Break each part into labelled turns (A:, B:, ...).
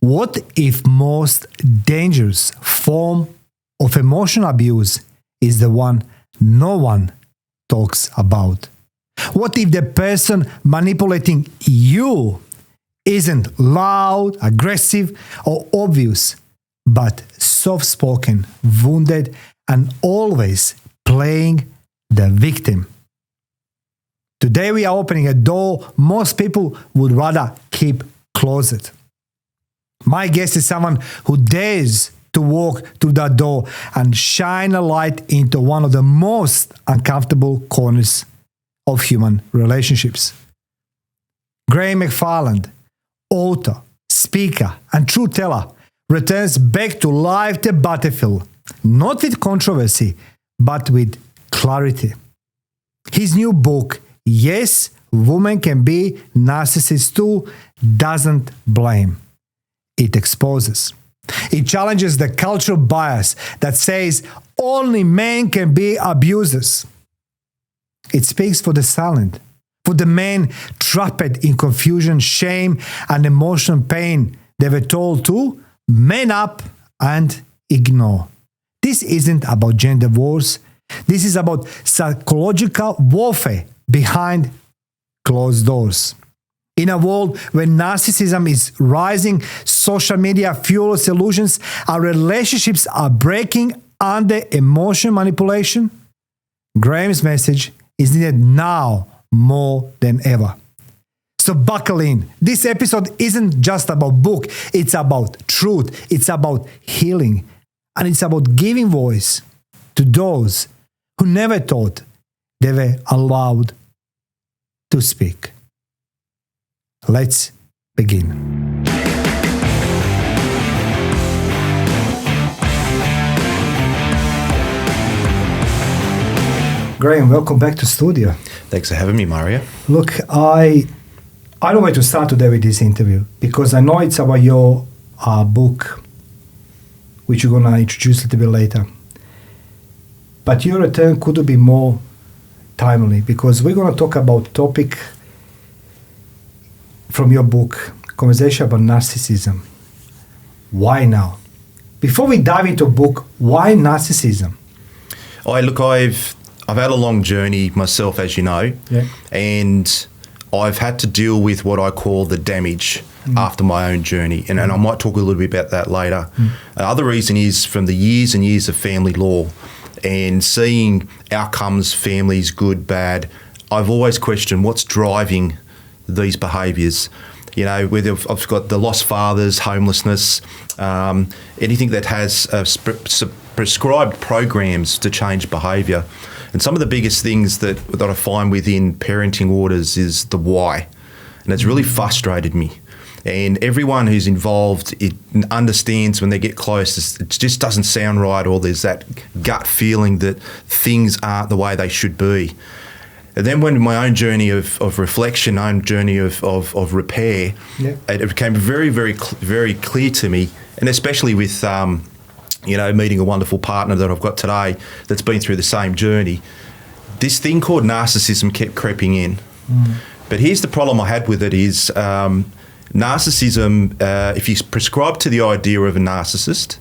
A: What if most dangerous form of emotional abuse is the one no one talks about? What if the person manipulating you isn't loud, aggressive, or obvious, but soft-spoken, wounded, and always playing the victim? Today we are opening a door most people would rather keep closed. My guest is someone who dares to walk through that door and shine a light into one of the most uncomfortable corners of human relationships. Graham McFarland, author, speaker, and truth teller, returns back to life the battlefield, not with controversy, but with clarity. His new book, Yes, Women Can Be Narcissists Too, doesn't blame. It exposes. It challenges the cultural bias that says only men can be abusers. It speaks for the silent, for the men trapped in confusion, shame, and emotional pain they were told to man up and ignore. This isn't about gender wars. This is about psychological warfare behind closed doors. In a world where narcissism is rising, social media fuels illusions, our relationships are breaking under emotional manipulation, Graham's message is needed now more than ever. So buckle in. This episode isn't just about book, it's about truth, it's about healing, and it's about giving voice to those who never thought they were allowed to speak. Let's begin. Graham, welcome back to studio.
B: Thanks for having me, Mario.
A: Look, I don't know where to start today with this interview because I know it's about your book, which you're going to introduce a little bit later. But your return couldn't be more timely because we're going to talk about topic from your book, Conversation about Narcissism. Why now? Before we dive into a book, why narcissism?
B: I've had a long journey myself, as you know, and I've had to deal with what I call the damage after my own journey, and I might talk a little bit about that later. The other reason is from the years and years of family law and seeing outcomes, families, good, bad, I've always questioned what's driving these behaviours. You know, whether I've got the lost fathers, homelessness, anything that has prescribed programs to change behaviour. And some of the biggest things that I find within parenting orders is the why. And it's really frustrated me. And everyone who's involved, it understands when they get close, it just doesn't sound right, or there's that gut feeling that things aren't the way they should be. And then when my own journey of reflection, own journey of repair, it became very, very, very clear to me, and especially with, meeting a wonderful partner that I've got today that's been through the same journey, this thing called narcissism kept creeping in. But here's the problem I had with it is narcissism, if you prescribe to the idea of a narcissist,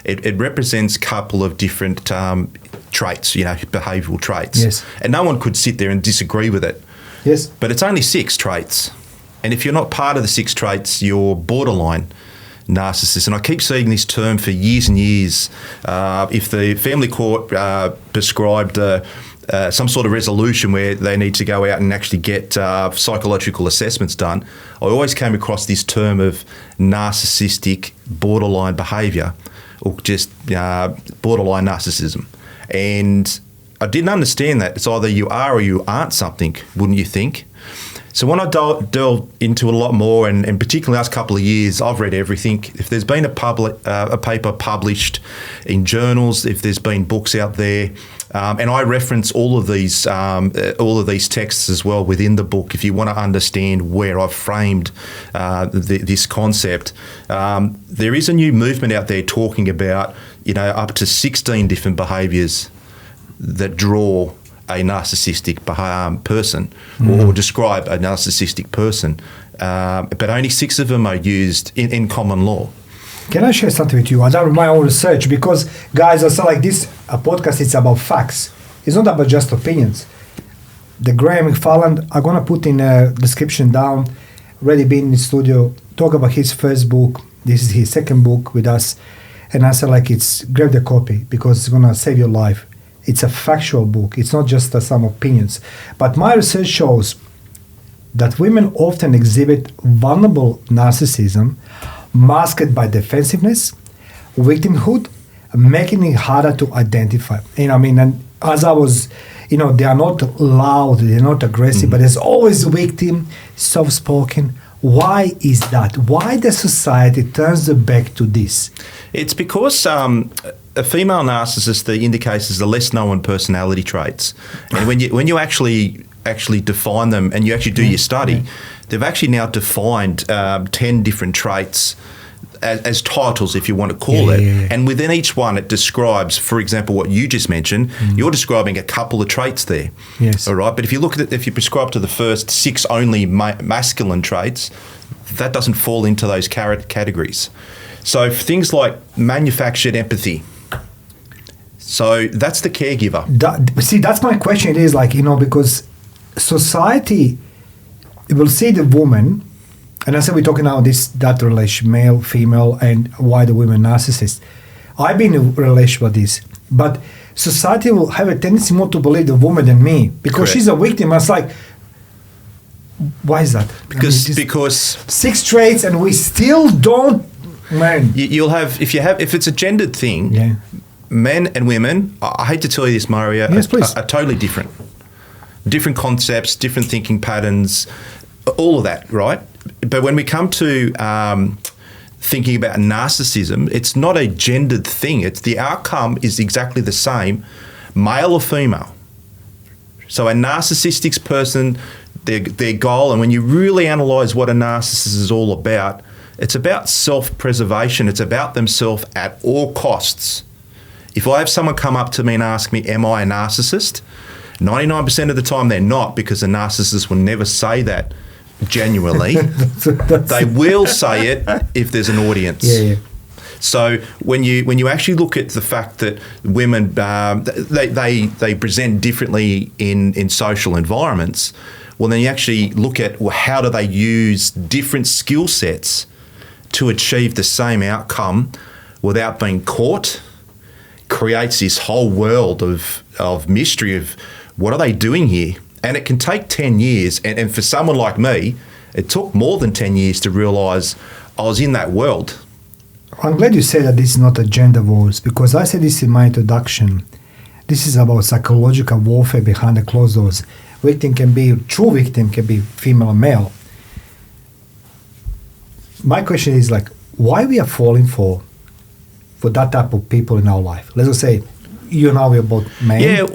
B: it represents a couple of different traits, behavioural traits.
A: Yes.
B: And no one could sit there and disagree with it.
A: Yes.
B: But it's only 6 traits. And if you're not part of the 6 traits, you're borderline narcissist. And I keep seeing this term for years and years. If the family court prescribed some sort of resolution where they need to go out and actually get psychological assessments done, I always came across this term of narcissistic borderline behaviour, or just borderline narcissism. And I didn't understand that. It's either you are or you aren't something, wouldn't you think? So when I delved into it a lot more, and particularly the last couple of years, I've read everything. If there's been a paper published in journals, if there's been books out there, and I reference all of these texts as well within the book, if you want to understand where I've framed this concept, there is a new movement out there talking about up to 16 different behaviours that draw a narcissistic person or describe a narcissistic person. but only 6 of them are used in common law.
A: Can I share something with you? I've done my own research because, guys, I say like this, a podcast, it's about facts. It's not about just opinions. The Graham McFarland, I'm going to put in a description down, already been in the studio, talk about his first book. This is his second book with us. And I said like, grab the copy because it's going to save your life. It's a factual book. It's not just some opinions. But my research shows that women often exhibit vulnerable narcissism masked by defensiveness, victimhood, making it harder to identify. And as I was, they are not loud, they're not aggressive, but there's always a victim, soft-spoken. Why is that? Why the society turns the back to this?
B: It's because a female narcissist, the indicates, is the less known personality traits. And when you actually define them and you actually do your study, they've actually now defined 10 different traits as titles, if you want to call it. And within each one, it describes, for example, what you just mentioned. You're describing a couple of traits there.
A: Yes.
B: All right. But if you look at it, if you prescribe to the first 6 only masculine traits, that doesn't fall into those categories. So things like manufactured empathy. So that's the caregiver.
A: That's my question. It is like, because society will see the woman, and I said we're talking now that relation, male, female, and why the women narcissist. I've been in a relationship with this, but society will have a tendency more to believe the woman than me because
B: Correct.
A: she's a victim. I was like, why is that?
B: Because
A: 6 traits and we still don't, man.
B: You'll have if it's a gendered thing, men and women. I hate to tell you this, Mario, are totally different. Different concepts, different thinking patterns, all of that, right? But when we come to thinking about narcissism, it's not a gendered thing. It's the outcome is exactly the same, male or female. So a narcissistic person, their goal, and when you really analyse what a narcissist is all about, it's about self-preservation. It's about themselves at all costs. If I have someone come up to me and ask me, am I a narcissist? 99% of the time they're not, because a narcissist will never say that genuinely. They will say it if there's an audience. So when you actually look at the fact that women they present differently in social environments, well, then you actually look at how do they use different skill sets to achieve the same outcome without being caught. Creates this whole world of mystery of what are they doing here? And it can take 10 years. And for someone like me, it took more than 10 years to realise I was in that world.
A: I'm glad you said that this is not a gender wars, because I said this in my introduction. This is about psychological warfare behind the closed doors. True victim can be female or male. My question is like, why we are falling for that type of people in our life? Let's just say, you and I, we're both men.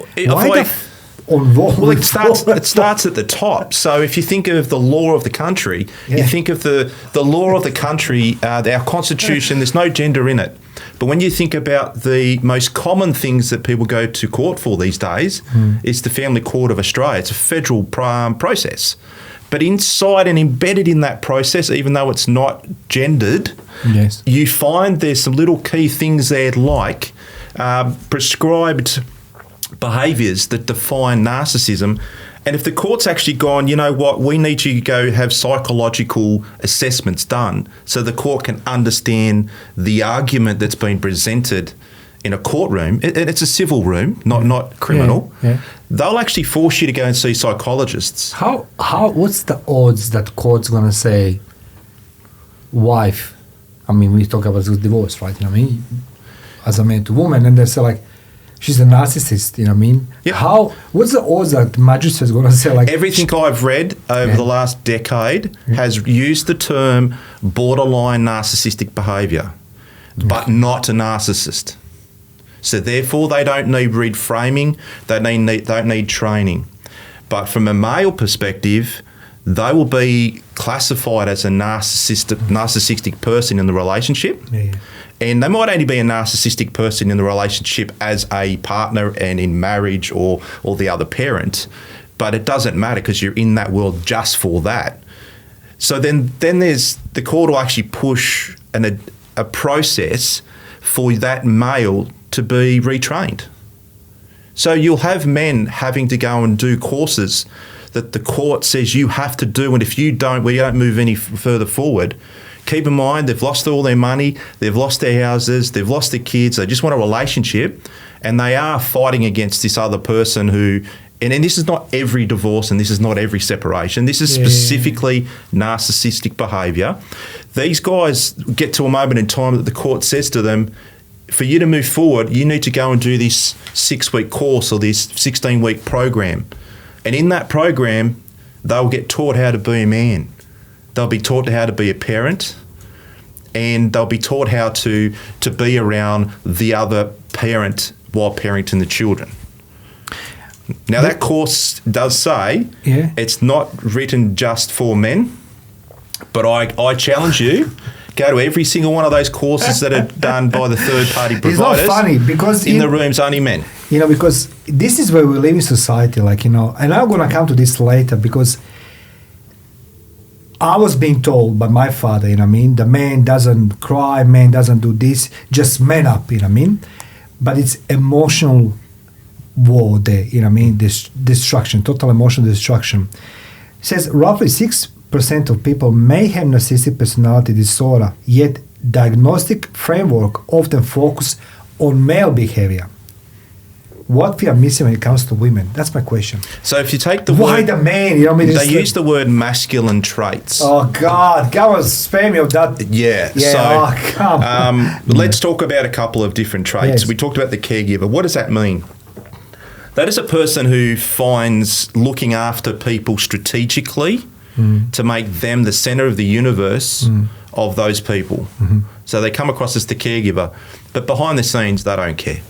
B: Well, it starts at the top. So if you think of the law of the country, you think of the law of the country, our constitution, there's no gender in it. But when you think about the most common things that people go to court for these days, it's the Family Court of Australia. It's a federal process. But inside and embedded in that process, even though it's not gendered, you find there's some little key things there like prescribed behaviours that define narcissism. And if the court's actually gone, you know what, we need you to go have psychological assessments done so the court can understand the argument that's been presented in a courtroom, it's a civil room, not criminal, they'll actually force you to go and see psychologists.
A: What's the odds that court's going to say, wife, I mean, we talk about divorce, right? You know what I mean? As a man to woman, and they say like, she's a narcissist, you know what I mean?
B: Yep.
A: What's the odds that magistrate's going to say like...
B: Everything I've read over the last decade has used the term borderline narcissistic behaviour, but not a narcissist. So therefore, they don't need reframing, they don't need training. But from a male perspective, they will be classified as a narcissistic person in the relationship. And they might only be a narcissistic person in the relationship as a partner and in marriage or the other parent. But it doesn't matter because you're in that world just for that. So then there's the call to actually push a process for that male to be retrained. So you'll have men having to go and do courses that the court says you have to do, and if you don't, well, you don't move any further forward. Keep in mind, they've lost all their money, they've lost their houses, they've lost their kids, they just want a relationship, and they are fighting against this other person who, and this is not every divorce and this is not every separation, this is specifically narcissistic behaviour. These guys get to a moment in time that the court says to them, for you to move forward, you need to go and do this 6-week course or this 16-week program. And in that program, they'll get taught how to be a man. They'll be taught how to be a parent, and they'll be taught how to be around the other parent while parenting the children. Now, that course does say it's not written just for men, but I challenge you, go to every single one of those courses that are done by the third-party providers.
A: It's not funny because
B: in the room's only men.
A: You know, because this is where we live in society, like, you know, and I'm going to come to this later because I was being told by my father, you know what I mean, the man doesn't cry, man doesn't do this, just man up, you know what I mean? But it's emotional war there, you know what I mean, this destruction, total emotional destruction. It says roughly 6% of people may have narcissistic personality disorder, yet diagnostic framework often focus on male behavior. What we are missing when it comes to women? That's my question.
B: So if you take the
A: why
B: word...
A: the man? You know what I mean?
B: They use the word masculine traits.
A: Oh, God. Go and spare me of that.
B: Yeah.
A: So, come
B: on. Let's talk about a couple of different traits.
A: Yes.
B: We talked about the caregiver. What does that mean? That is a person who finds looking after people strategically to make them the centre of the universe of those people. So they come across as the caregiver, but behind the scenes, they don't care.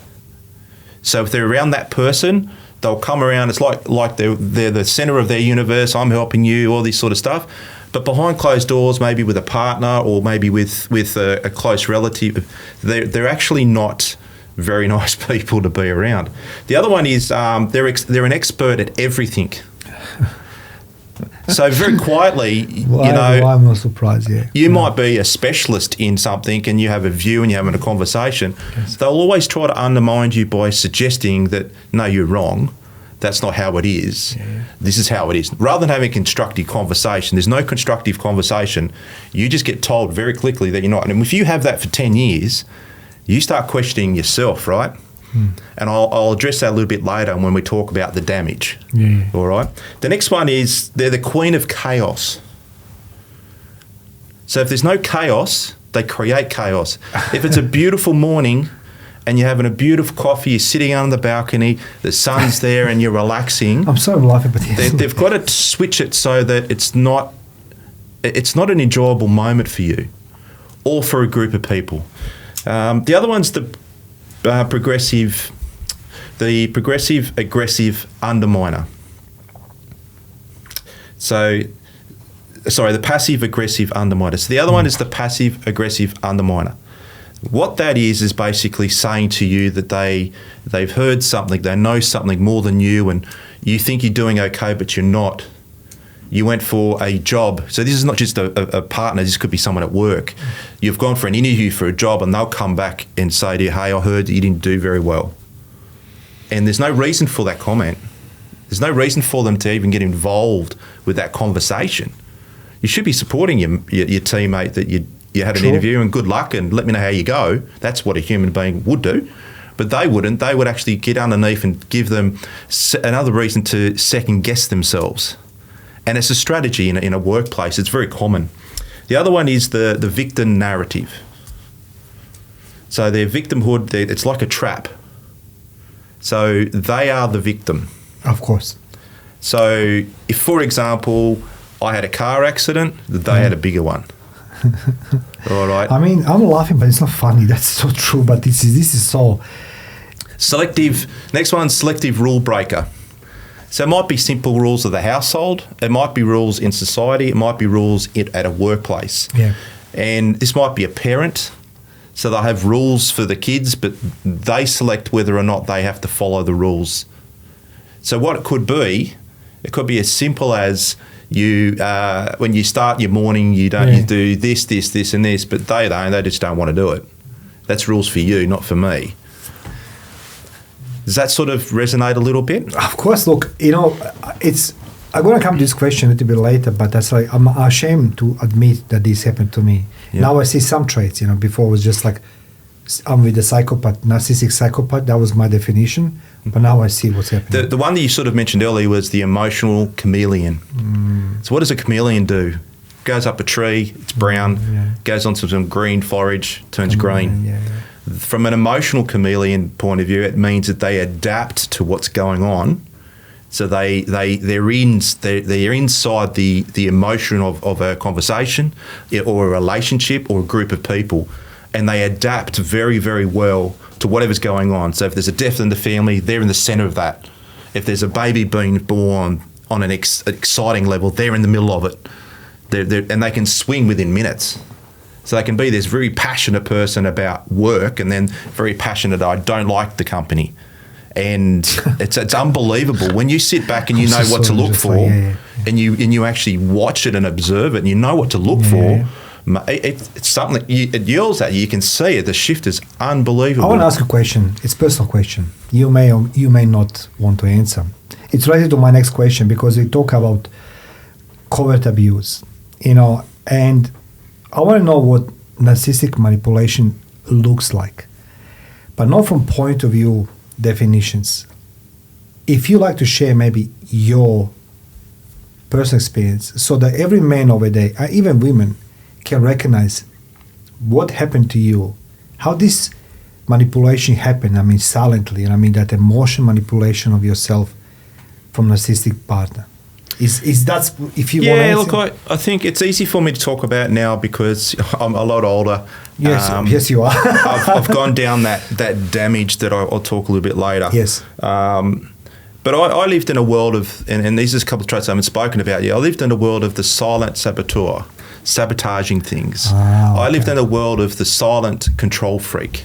B: So if they're around that person, they'll come around. It's like they're the centre of their universe. I'm helping you, all this sort of stuff. But behind closed doors, maybe with a partner or maybe with a close relative, they're actually not very nice people to be around. The other one is they're an expert at everything. So very quietly,
A: I'm not surprised.
B: You might be a specialist in something, and you have a view, and you're having a conversation.
A: Yes.
B: They'll always try to undermine you by suggesting that no, you're wrong. That's not how it is. Yeah. This is how it is. Rather than having constructive conversation, there's no constructive conversation. You just get told very quickly that you're not. And if you have that for 10 years, you start questioning yourself, right? And I'll address that a little bit later when we talk about the damage. All right. The next one is they're the queen of chaos. So if there's no chaos, they create chaos. If it's a beautiful morning and you're having a beautiful coffee, you're sitting on the balcony, the sun's there and you're relaxing.
A: I'm sorry I'm laughing, but yes.
B: They've got to switch it so that it's not an enjoyable moment for you or for a group of people. The other one's the progressive aggressive underminer. So, sorry, the passive aggressive underminer. So the other one is the passive aggressive underminer. What that is basically saying to you that they've heard something, they know something more than you, and you think you're doing okay, but you're not. You went for a job. So this is not just a partner. This could be someone at work. You've gone for an interview for a job and they'll come back and say to you, hey, I heard that you didn't do very well. And there's no reason for that comment. There's no reason for them to even get involved with that conversation. You should be supporting your teammate that you had an interview and good luck and let me know how you go. That's what a human being would do. But they wouldn't. They would actually get underneath and give them another reason to second guess themselves. And it's a strategy in a workplace. It's very common. The other one is the victim narrative. So their victimhood, it's like a trap. So they are the victim.
A: Of course.
B: So if, for example, I had a car accident, they had a bigger one. All right.
A: I mean, I'm laughing, but it's not funny. That's so true. But this is so...
B: Selective. Next one's selective rule breaker. So it might be simple rules of the household. It might be rules in society. It might be rules at a workplace.
A: Yeah.
B: And this might be a parent. So they'll have rules for the kids, but they select whether or not they have to follow the rules. So what it could be as simple as When you start your morning, you do this, and this, but they don't. They just don't want to do it. That's rules for you, not for me. Does that sort of resonate a little bit?
A: Of course. Look, I'm going to come to this question a little bit later, but that's like I'm ashamed to admit that this happened to me. Yeah. Now I see some traits. Before it was just like I'm with a psychopath, narcissistic psychopath. That was my definition. But now I see what's happening.
B: The one that you sort of mentioned earlier was the emotional chameleon. So what does a chameleon do? Goes up a tree, it's brown, goes onto some green forage, turns green. From an emotional chameleon point of view, it means that they adapt to what's going on. So they're inside the emotion of a conversation or a relationship or a group of people, and they adapt very, very well to whatever's going on. So if there's a death in the family, they're in the centre of that. If there's a baby being born on an exciting level, they're in the middle of it. And they can swing within minutes. So they can be this very passionate person about work and then very passionate, I don't like the company. And it's unbelievable when you sit back and you know what to look for, and you actually watch it and observe it, and you know what to look for. It's something that it yells at you. You can see it. The shift is unbelievable.
A: I want to ask a question. It's a personal question. You may or you may not want to answer. It's related to my next question because we talk about covert abuse, and I want to know what narcissistic manipulation looks like, but not from point of view definitions. If you like to share maybe your personal experience so that every man over there, even women, can recognize what happened to you, how this manipulation happened, silently, and that emotional manipulation of yourself from narcissistic partner. Is that if you want to answer?
B: Look, I think it's easy for me to talk about now because I'm a lot older.
A: Yes, you are.
B: I've gone down that damage that I'll talk a little bit later.
A: Yes.
B: But I lived in a world of, and these are a couple of traits I haven't spoken about yet. I lived in a world of the silent saboteur, sabotaging things. I lived in a world of the silent control freak.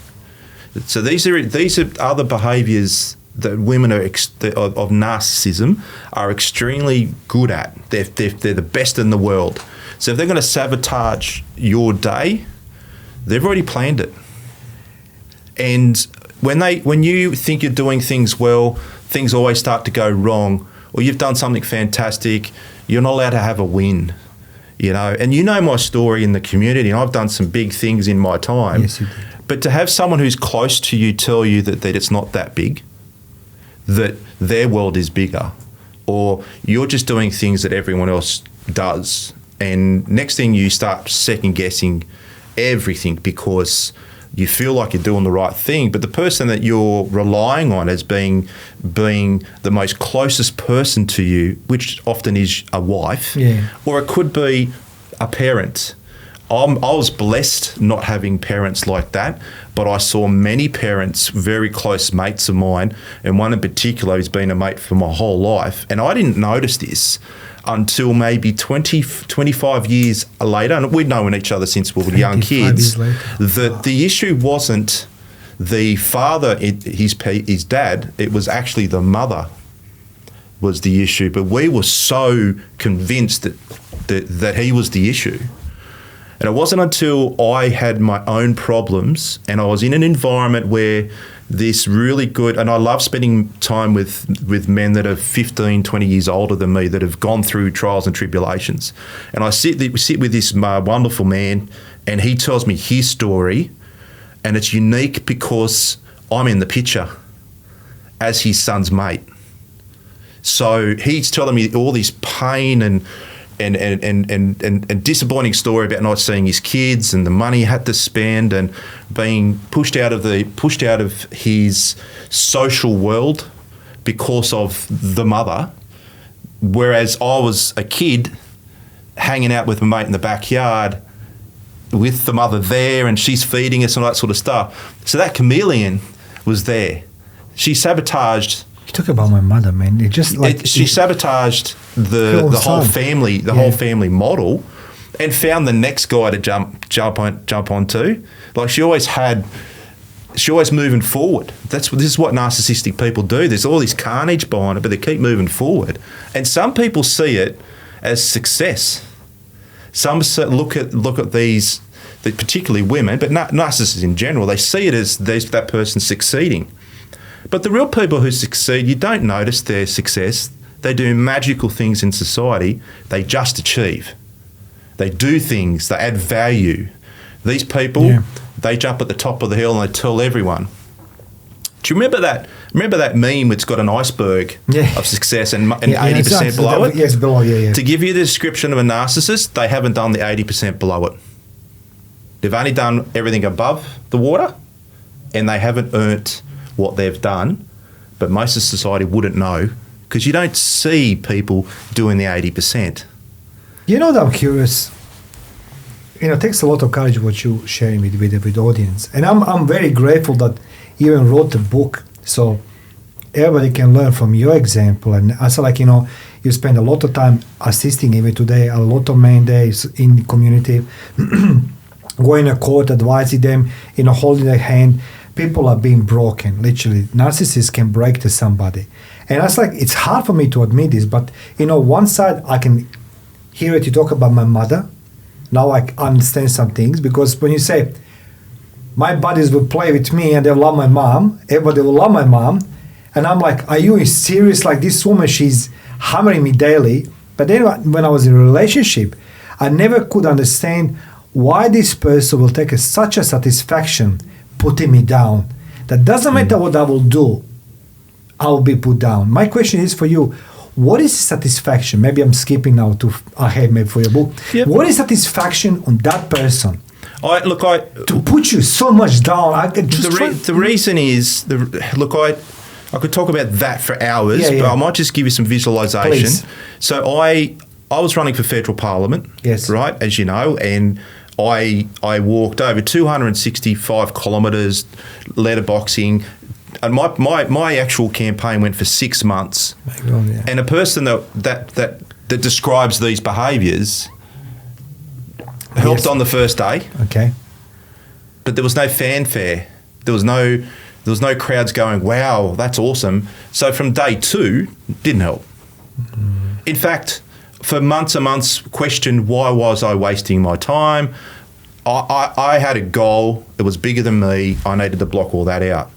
B: So these are other behaviours that women of narcissism are extremely good at. They're the best in the world. So if they're going to sabotage your day, they've already planned it. And when you think you're doing things well, things always start to go wrong, or you've done something fantastic, you're not allowed to have a win. And you know my story in the community, and I've done some big things in my time.
A: Yes, you did.
B: But to have someone who's close to you tell you that it's not that big, that their world is bigger, or you're just doing things that everyone else does, and next thing you start second guessing everything because you feel like you're doing the right thing, but the person that you're relying on as being the most closest person to you, which often is a wife, or it could be a parent. I was blessed not having parents like that, but I saw many parents, very close mates of mine, and one in particular who's been a mate for my whole life. And I didn't notice this until maybe 20, 25 years later, and we'd known each other since we were young kids, that the issue wasn't the father, his dad, it was actually the mother was the issue. But we were so convinced that he was the issue. And it wasn't until I had my own problems and I was in an environment where this really good, and I love spending time with men that are 15, 20 years older than me that have gone through trials and tribulations. And I sit with this wonderful man and he tells me his story, and it's unique because I'm in the picture as his son's mate. So he's telling me all this pain and disappointing story about not seeing his kids and the money he had to spend and being pushed out of his social world because of the mother, whereas I was a kid hanging out with my mate in the backyard with the mother there and she's feeding us and all that sort of stuff. So that chameleon was there. She sabotaged.
A: You talk about my mother, man. It just like
B: she sabotaged the whole family, whole family model, and found the next guy to jump onto. Like she always moving forward. This is what narcissistic people do. There's all this carnage behind it, but they keep moving forward. And some people see it as success. Some look at these, particularly women, but narcissists in general, they see it as that person succeeding. But the real people who succeed, you don't notice their success. They do magical things in society. They just achieve. They do things. They add value. These people, they jump at the top of the hill and they tell everyone. Do you remember that? Remember that meme which got an iceberg of success and 80% below it?
A: Yes, below,
B: To give you the description of a narcissist, they haven't done the 80% below it. They've only done everything above the water and they haven't earned what they've done. But most of society wouldn't know because you don't see people doing the 80%.
A: You know that I'm curious. It takes a lot of courage what you sharing with the audience. And I'm very grateful that you even wrote a book so everybody can learn from your example. And I feel like, you spend a lot of time assisting even today, a lot of main days in the community, going to court, advising them, holding their hand. People are being broken, literally. Narcissists can break to somebody. And I was like, it's hard for me to admit this, but, one side I can hear it, you talk about my mother. Now I understand some things because when you say, my buddies will play with me and they love my mom, everybody will love my mom. And I'm like, are you serious? Like this woman, she's hammering me daily. But then when I was in a relationship, I never could understand why this person will take such a satisfaction putting me down. That doesn't matter what I will do, I will be put down. My question is for you, what is satisfaction? Maybe I'm skipping now to ahead maybe for your book. Yep. What is satisfaction on that person? To put you so much down.
B: The reason is, I could talk about that for hours, but I might just give you some visualisation.
A: Please.
B: So I was running for federal parliament, right, as you know, and I walked over 265 kilometres, letterboxing, and my actual campaign went for 6 months. And a person that describes these behaviours helped on the first day.
A: Okay.
B: But there was no fanfare. There was no crowds going, wow, that's awesome. So from day 2, didn't help. Mm-hmm. In fact, for months and months, questioned why was I wasting my time. I had a goal. It was bigger than me. I needed to block all that out.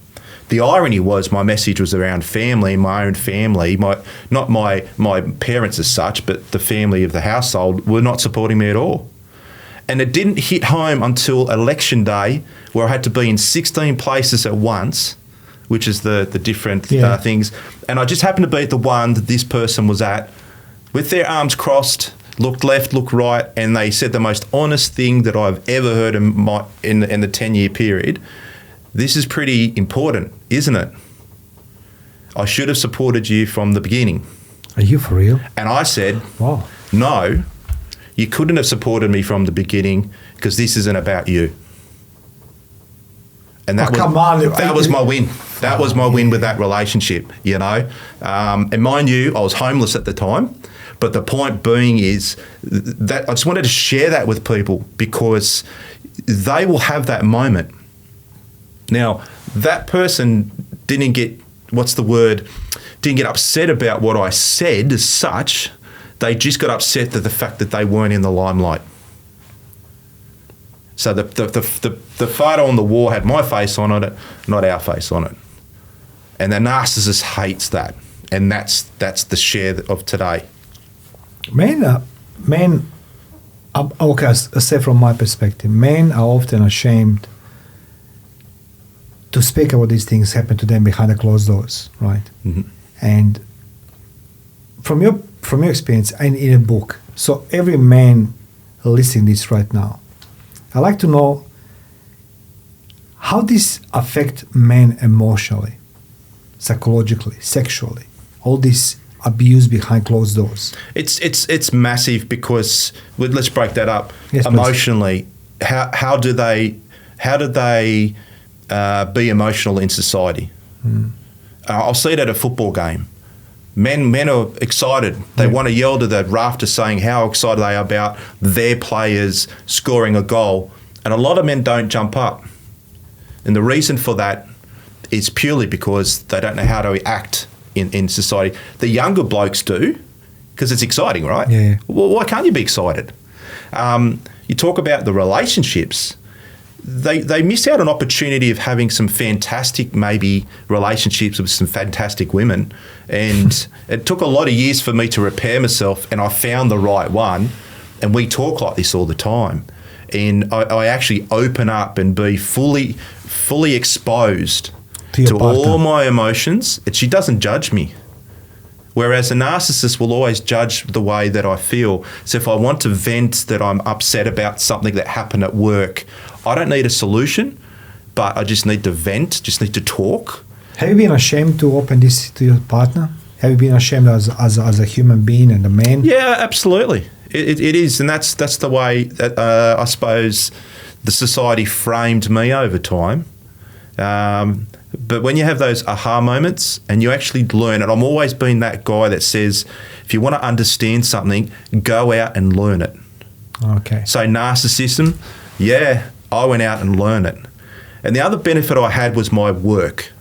B: The irony was my message was around family, my own family, not my parents as such, but the family of the household were not supporting me at all. And it didn't hit home until election day where I had to be in 16 places at once, which is the different things. And I just happened to be at the one that this person was at with their arms crossed, looked left, looked right, and they said the most honest thing that I've ever heard in the 10-year period. This is pretty important, isn't it? I should have supported you from the beginning.
A: Are you for real?
B: And I said,
A: wow.
B: No, you couldn't have supported me from the beginning because this isn't about you. And that was my win. That was my win with that relationship, And mind you, I was homeless at the time. But the point being is that I just wanted to share that with people because they will have that moment. Now, that person didn't get upset about what I said as such. They just got upset at the fact that they weren't in the limelight. So the photo on the wall had my face on it, not our face on it. And the narcissist hates that. And that's the share of today. Men, okay, I say from my perspective, men are often ashamed to speak about these things happen to them behind the closed doors, right? Mm-hmm. And from your experience and in a book, so every man listening this right now, I'd like to know how this affect men emotionally, psychologically, sexually, all this abuse behind closed doors. It's massive because let's break that up.
A: Yes,
B: emotionally. How do they be emotional in society? I'll see it at a football game. Men are excited. They want to yell to the rafters saying how excited they are about their players scoring a goal. And a lot of men don't jump up. And the reason for that is purely because they don't know how to act in society. The younger blokes do. because it's exciting, right?
A: Yeah.
B: Well, why can't you be excited? You talk about the relationships. They miss out on opportunity of having some fantastic maybe relationships with some fantastic women. And it took a lot of years for me to repair myself, and I found the right one. And we talk like this all the time. And I actually open up and be fully exposed to all my emotions. And she doesn't judge me. Whereas a narcissist will always judge the way that I feel. So if I want to vent that I'm upset about something that happened at work, I don't need a solution, but I just need to vent, just need to talk.
A: Have you been ashamed to open this to your partner? Have you been ashamed as a human being and a man?
B: Yeah, absolutely. It is, and that's the way that I suppose the society framed me over time. But when you have those aha moments and you actually learn, and I'm always been that guy that says, if you want to understand something, go out and learn it.
A: Okay.
B: So narcissism, yeah, I went out and learned it. And the other benefit I had was my work.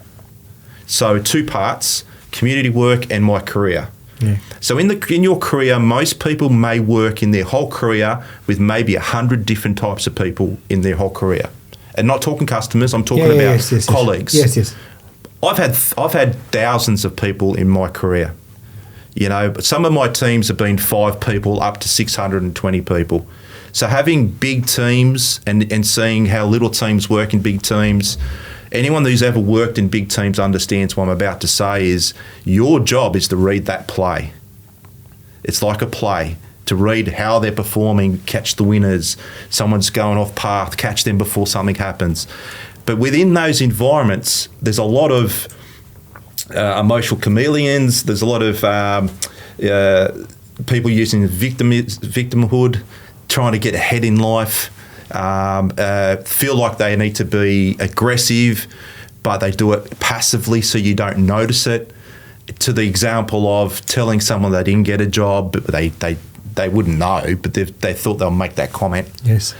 B: So 2 parts, community work and my career.
A: Yeah.
B: So in your career, most people may work in their whole career with maybe 100 different types of people in their whole career. And not talking customers, I'm talking about colleagues.
A: Yes.
B: I've had thousands of people in my career. You know, but some of my teams have been 5 people up to 620 people. So having big teams and seeing how little teams work in big teams, anyone who's ever worked in big teams understands what I'm about to say is your job is to read that play. It's like a play, to read how they're performing, catch the winners, someone's going off path, catch them before something happens. But within those environments, there's a lot of emotional chameleons, there's a lot of people using victimhood, trying to get ahead in life, feel like they need to be aggressive, but they do it passively so you don't notice it. To the example of telling someone they didn't get a job, but they wouldn't know, but they thought they'll make that comment.
A: Yes.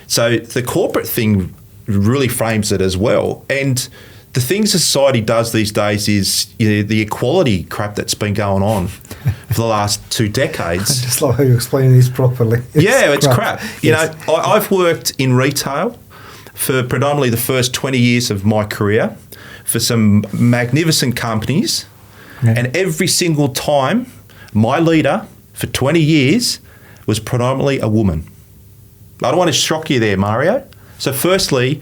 B: So the corporate thing really frames it as well. And the thing society does these days is the equality crap that's been going on for the last 2 decades.
A: I just love how you explain this properly.
B: It's crap. You know, I've worked in retail for predominantly the first 20 years of my career for some magnificent companies. Yeah. And every single time, my leader for 20 years was predominantly a woman. I don't want to shock you there, Mario. So firstly,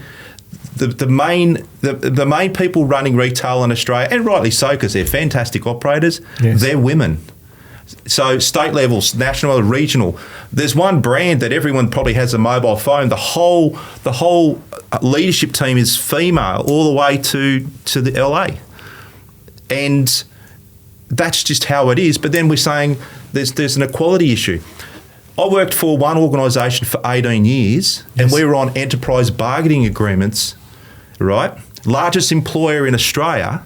B: the main people running retail in Australia, and rightly so because they're fantastic operators, they're women. So state levels, national, regional. There's one brand that everyone probably has a mobile phone. The whole leadership team is female all the way to the LA. And that's just how it is. But then we're saying there's an equality issue. I worked for one organisation for 18 years and we were on enterprise bargaining agreements, right? Largest employer in Australia.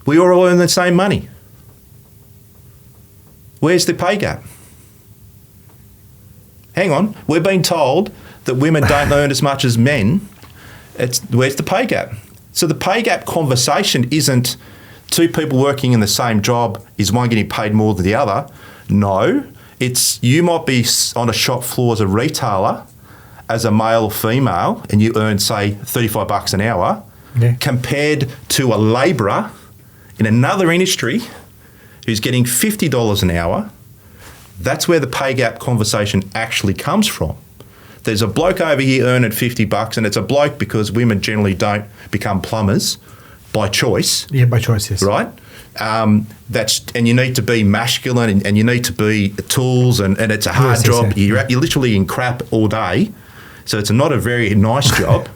B: We were all earning the same money. Where's the pay gap? Hang on, we're being told that women don't earn as much as men. Where's the pay gap? So the pay gap conversation isn't 2 people working in the same job, is one getting paid more than the other? No, it's you might be on a shop floor as a retailer, as a male or female, and you earn, say, $35 an hour, compared to a labourer in another industry who's getting $50 an hour. That's where the pay gap conversation actually comes from. There's a bloke over here earning $50, and it's a bloke because women generally don't become plumbers by choice. Yeah, by choice, yes. Right? And you need to be masculine and you need to be tools and it's a hard job. You're literally in crap all day. So it's not a very nice job.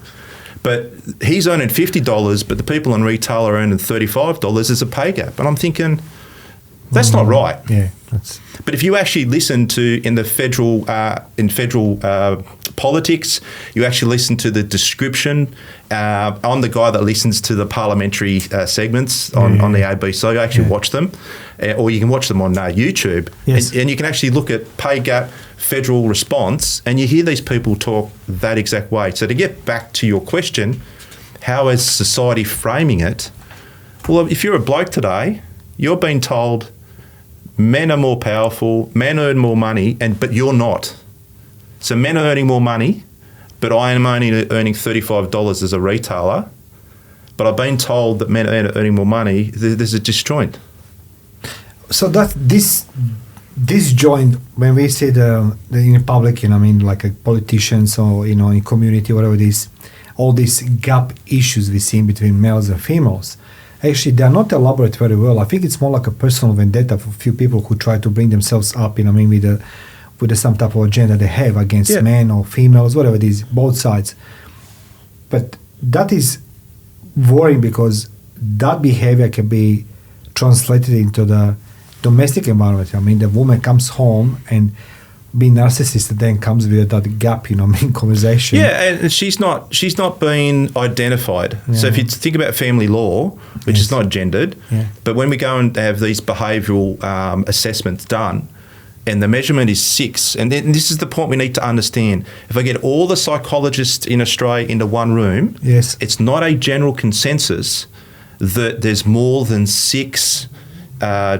B: But he's earning $50, but the people in retail are earning $35. There's a pay gap. And I'm thinking, that's not right. Yeah, but if you actually listen to in federal politics, you actually listen to the description. I'm the guy that listens to the parliamentary segments on the ABC. I actually watch them, or you can watch them on YouTube, and you can actually look at pay gap, federal response, and you hear these people talk that exact way. So to get back to your question, how is society framing it? Well, if you're a bloke today, you're being told men are more powerful, men earn more money, but you're not. So men are earning more money, but I am only earning $35 as a retailer, but I've been told that men are earning more money. There's a disjoint.
A: So that this joint, when we say the in public, like politicians or in community, whatever it is, all these gap issues we see between males and females, actually they're not elaborated very well. I think it's more like a personal vendetta for a few people who try to bring themselves up, with some type of agenda they have against men or females, whatever it is, both sides. But that is worrying because that behavior can be translated into the domestic environment. The woman comes home and being narcissistic then comes with that gap, in conversation.
B: Yeah, and she's not being identified. Yeah. So if you think about family law, which is not gendered, but when we go and have these behavioural assessments done, and the measurement is 6, and then this is the point we need to understand. If I get all the psychologists in Australia into one room, it's not a general consensus that there's more than 6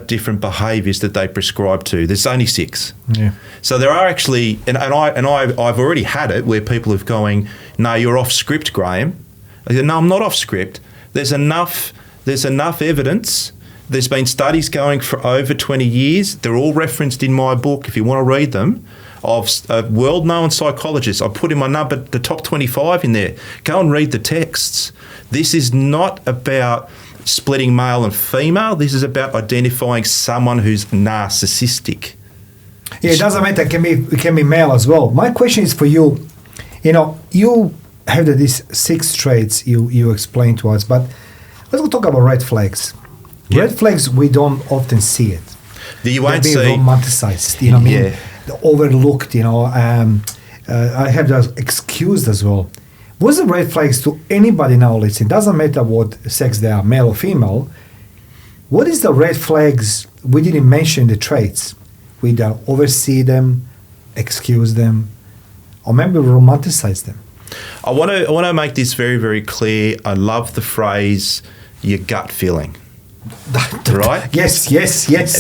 B: different behaviours that they prescribe to. There's only 6. Yeah. So there are actually, I've already had it where people are going, no, you're off script, Graham. I said, no, I'm not off script. There's enough evidence. There's been studies going for over 20 years. They're all referenced in my book, if you want to read them, of world-known psychologists. I put in my number, the top 25 in there. Go and read the texts. This is not about splitting male and female. This is about identifying someone who's narcissistic.
A: Yeah, it doesn't matter. It can be male as well. My question is for you. You have these 6 traits you explained to us, but let's talk about red flags. Red flags, we don't often see it.
B: You won't see.
A: They're romanticized, They're overlooked, I have that excused as well. What's the red flags to anybody now listening? Doesn't matter what sex they are, male or female. What is the red flags? We didn't mention the traits. We don't oversee them, excuse them, or maybe romanticize them.
B: I want to make this very, very clear. I love the phrase, your gut feeling. Right?
A: Yes.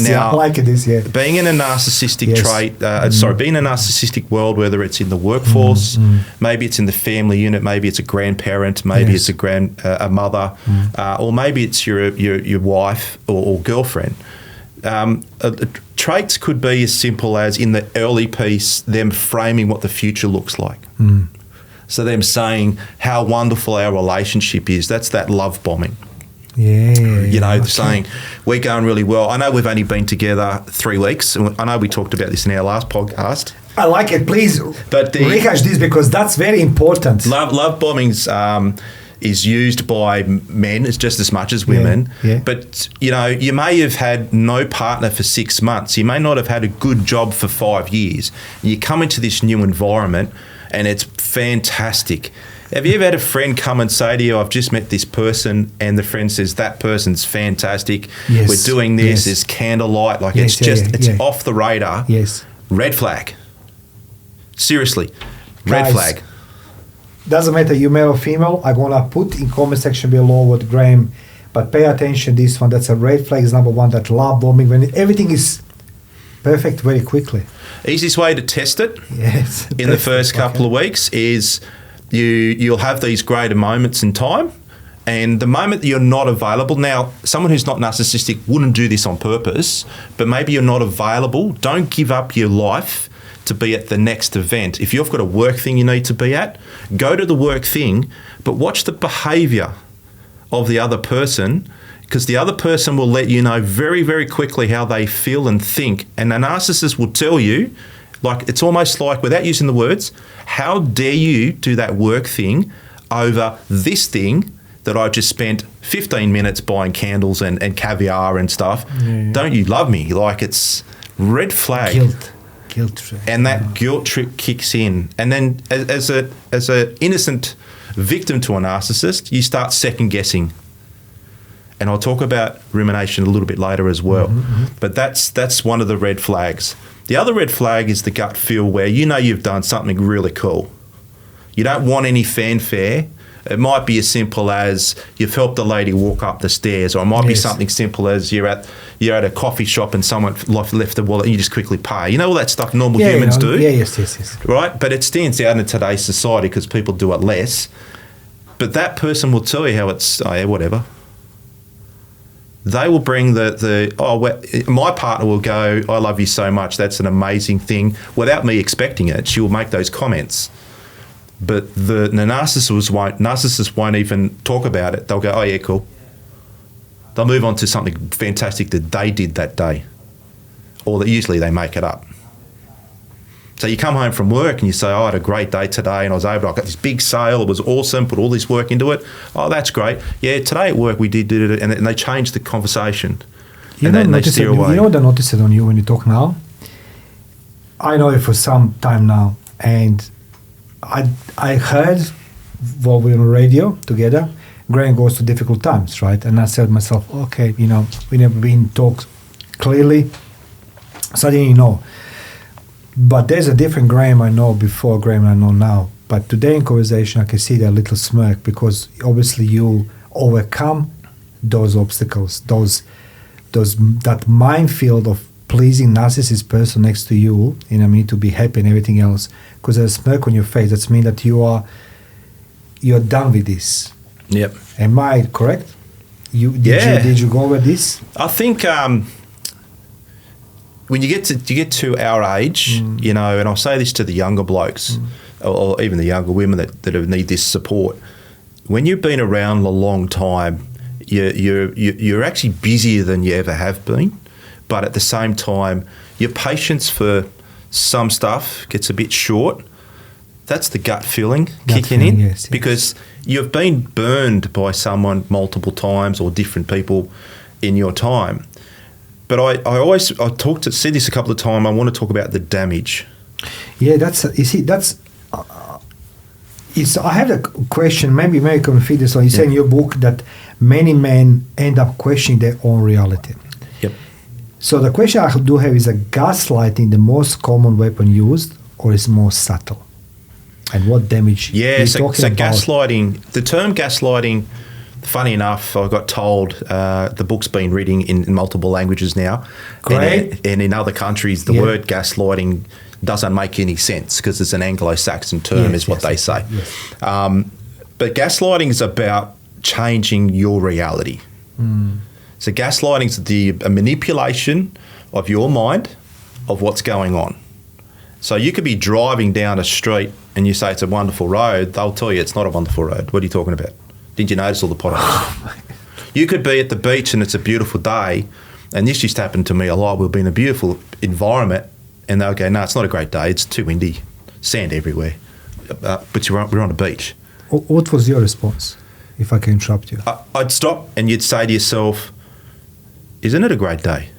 B: Now,
A: I like this. Yeah.
B: Being in a narcissistic trait, being in a narcissistic world, whether it's in the workforce, maybe it's in the family unit, maybe it's a grandparent, maybe it's a mother, or maybe it's your wife or girlfriend. Traits could be as simple as in the early piece, them framing what the future looks like. So them saying how wonderful our relationship is. That's that love bombing. Saying we're going really well. I know we've only been together 3 weeks. I know we talked about this in our last podcast.
A: I like it. Please rehash this because that's very important.
B: Love bombings is used by men as just as much as women. But, you may have had no partner for 6 months. You may not have had a good job for 5 years. You come into this new environment and it's fantastic. Have you ever had a friend come and say to you, I've just met this person, and the friend says, that person's fantastic. Yes. We're doing this. There's candlelight. It's off the radar.
A: Yes.
B: Red flag. Seriously. Red flag.
A: Doesn't matter you male or female. I'm going to put in comment section below what Graham, but pay attention this one. That's a red flag is number 1, that love bombing, when everything is perfect very quickly.
B: Easiest way to test it in the first couple of weeks is you'll have these greater moments in time, and the moment that you're not available, now someone who's not narcissistic wouldn't do this on purpose, but maybe you're not available, don't give up your life to be at the next event. If you've got a work thing you need to be at, go to the work thing, but watch the behaviour of the other person, because the other person will let you know very, very quickly how they feel and think, and a narcissist will tell you, it's almost like, without using the words, how dare you do that work thing over this thing that I just spent 15 minutes buying candles and caviar and stuff. Don't you love me? It's red flag.
A: Guilt trip.
B: And that guilt trip kicks in. And then as a innocent victim to a narcissist, you start second guessing. And I'll talk about rumination a little bit later as well. But that's one of the red flags. The other red flag is the gut feel where you've done something really cool. You don't want any fanfare It might be as simple as you've helped a lady walk up the stairs, or it might be something simple as you're at a coffee shop and someone left the wallet and you just quickly pay. You know, all that stuff normal humans do.
A: Yeah, yes.
B: Right? But it stands out in today's society because people do it less. But that person will tell you how it's, whatever. They will bring my partner will go, I love you so much, that's an amazing thing. Without me expecting it, she will make those comments. But the narcissists won't even talk about it. They'll go, oh yeah, cool. They'll move on to something fantastic that they did that day. Or that usually they make it up. So you come home from work and you say, I had a great day today and I got this big sale, it was awesome, put all this work into it. Oh, that's great. Yeah, today at work we did it, and they changed the conversation. And they steer away.
A: You know what I noticed on you when you talk now? I know you for some time now, and I heard while we were on radio together, Graham goes to difficult times, right? And I said to myself, okay, we never been talked clearly, so I didn't know. But there's a different Graham I know before, Graham I know now. But today in conversation, I can see that little smirk because obviously you overcome those obstacles, that minefield of pleasing narcissist person next to you, to be happy and everything else. Because there's a smirk on your face. That means that you're done with this.
B: Yep.
A: Am I correct? Did you go over this?
B: I think. When you get to our age, and I'll say this to the younger blokes, or even the younger women that need this support. When you've been around a long time, you're actually busier than you ever have been, but at the same time, your patience for some stuff gets a bit short. That's the gut feeling kicking in,
A: yes.
B: Because you've been burned by someone multiple times or different people in your time. But I said this a couple of times. I want to talk about the damage.
A: Yeah, I have a question. Maybe I can feed this on. You say in your book that many men end up questioning their own reality.
B: Yep.
A: So the question I do have is: gaslighting the most common weapon used, or is more subtle? And what damage?
B: Yeah. So
A: about?
B: Gaslighting. The term gaslighting. Funny enough, I got told the book's been written in multiple languages now.
A: Great.
B: And in other countries, the word gaslighting doesn't make any sense because it's an Anglo-Saxon term, is what they say.
A: Yes.
B: But gaslighting is about changing your reality. So gaslighting is a manipulation of your mind of what's going on. So you could be driving down a street and you say it's a wonderful road. They'll tell you it's not a wonderful road. What are you talking about? Didn't you notice all the potholes? You could be at the beach and it's a beautiful day, and this used to happen to me a lot. We'll be in a beautiful environment and they'll go, no, it's not a great day. It's too windy, sand everywhere. But we're on a beach.
A: What was your response, if I can interrupt you?
B: I'd stop and you'd say to yourself, isn't it a great day?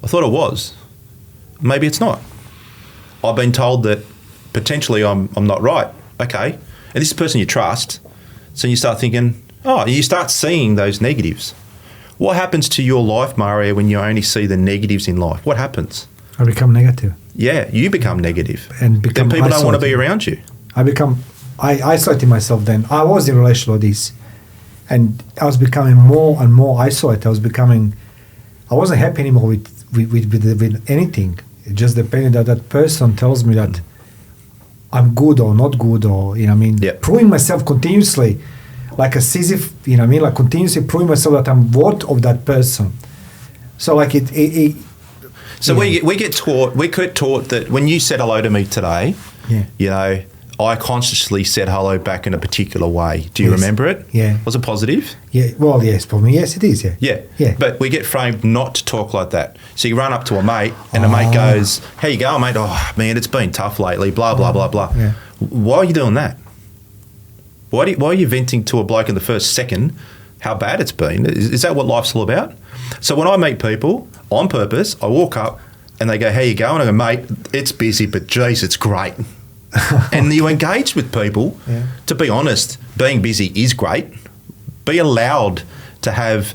B: I thought it was. Maybe it's not. I've been told that potentially I'm not right. Okay. And this is a person you trust. So you start thinking, you start seeing those negatives. What happens to your life, Mario, when you only see the negatives in life? What happens?
A: I become negative.
B: Yeah, you become negative.
A: And then
B: people don't want to be around you.
A: I isolated myself then. I was in a relationship with this, and I was becoming more and more isolated. I wasn't happy anymore with anything. It just depended that person tells me that I'm good or not good, or proving myself continuously, like a Sisyph, like continuously proving myself that I'm worth of that person. So like
B: So we get taught that when you said hello to me today, I consciously said hello back in a particular way. Do you remember it?
A: Yeah.
B: Was it positive?
A: Yeah. Well, yes, for me, yes, it is. Yeah.
B: Yeah. But we get framed not to talk like that. So you run up to a mate and the mate goes, how you going, mate? Oh, man, it's been tough lately, blah, blah, blah, blah.
A: Yeah.
B: Why are you doing that? Why are you venting to a bloke in the first second how bad it's been? Is that what life's all about? So when I meet people on purpose, I walk up and they go, how you going? I go, mate, it's busy, but geez, it's great. And you engage with people.
A: Yeah.
B: To be honest, being busy is great. Be allowed to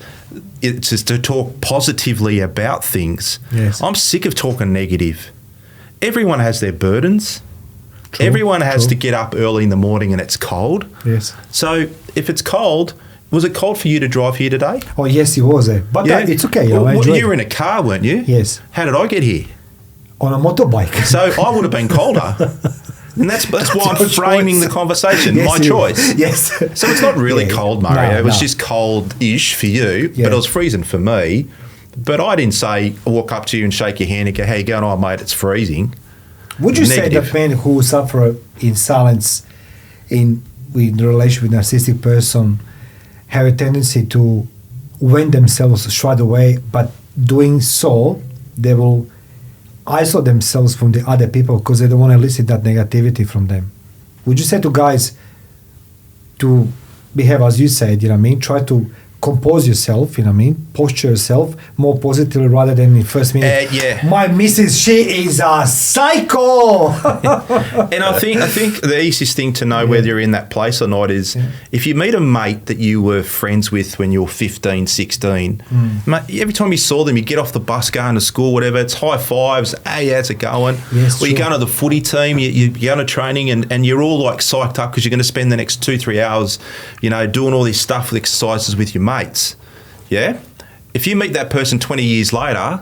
B: to talk positively about things.
A: Yes.
B: I'm sick of talking negative. Everyone has their burdens.
A: True,
B: Everyone has
A: true.
B: to get up early in the morning and it's cold.
A: Yes.
B: So if it's cold, was it cold for you to drive here today?
A: Oh, yes, it was. But it's okay.
B: Well,
A: I enjoyed
B: you were
A: it.
B: in a car, weren't you?
A: Yes.
B: How did I get here?
A: On a motorbike.
B: So I would have been colder. And that's why I'm
A: your
B: framing
A: choice.
B: the conversation.
A: Yes,
B: My
A: it is.
B: choice.
A: Yes.
B: So it's not really
A: Yeah.
B: cold, Mario.
A: No,
B: it was
A: no.
B: just cold-ish for you,
A: Yeah.
B: but it was freezing for me. But I didn't say, walk up to you and shake your hand and go, how you going? Oh, mate, it's freezing.
A: Would you say
B: Negative.
A: that men who suffer in silence with the relation with narcissistic person have a tendency to win themselves straight away, but doing so, they will isolate themselves from the other people because they don't want to elicit that negativity from them? Would you say to guys to behave as you said, you know what I mean? Try to compose yourself, you know what I mean? Posture yourself more positively rather than in first minute.
B: Yeah.
A: My missus, she is a psycho.
B: And I think the easiest thing to know whether you're in that place or not is if you meet a mate that you were friends with when you were 15, 16, mate, every time you saw them, you get off the bus going to school, whatever, it's high fives, hey, how's it going?
A: Yes,
B: or you're
A: sure.
B: going to the footy team, you're going to training and you're all like psyched up because you're going to spend the next 2-3 hours, you know, doing all this stuff with exercises with your mates. Yeah? If you meet that person 20 years later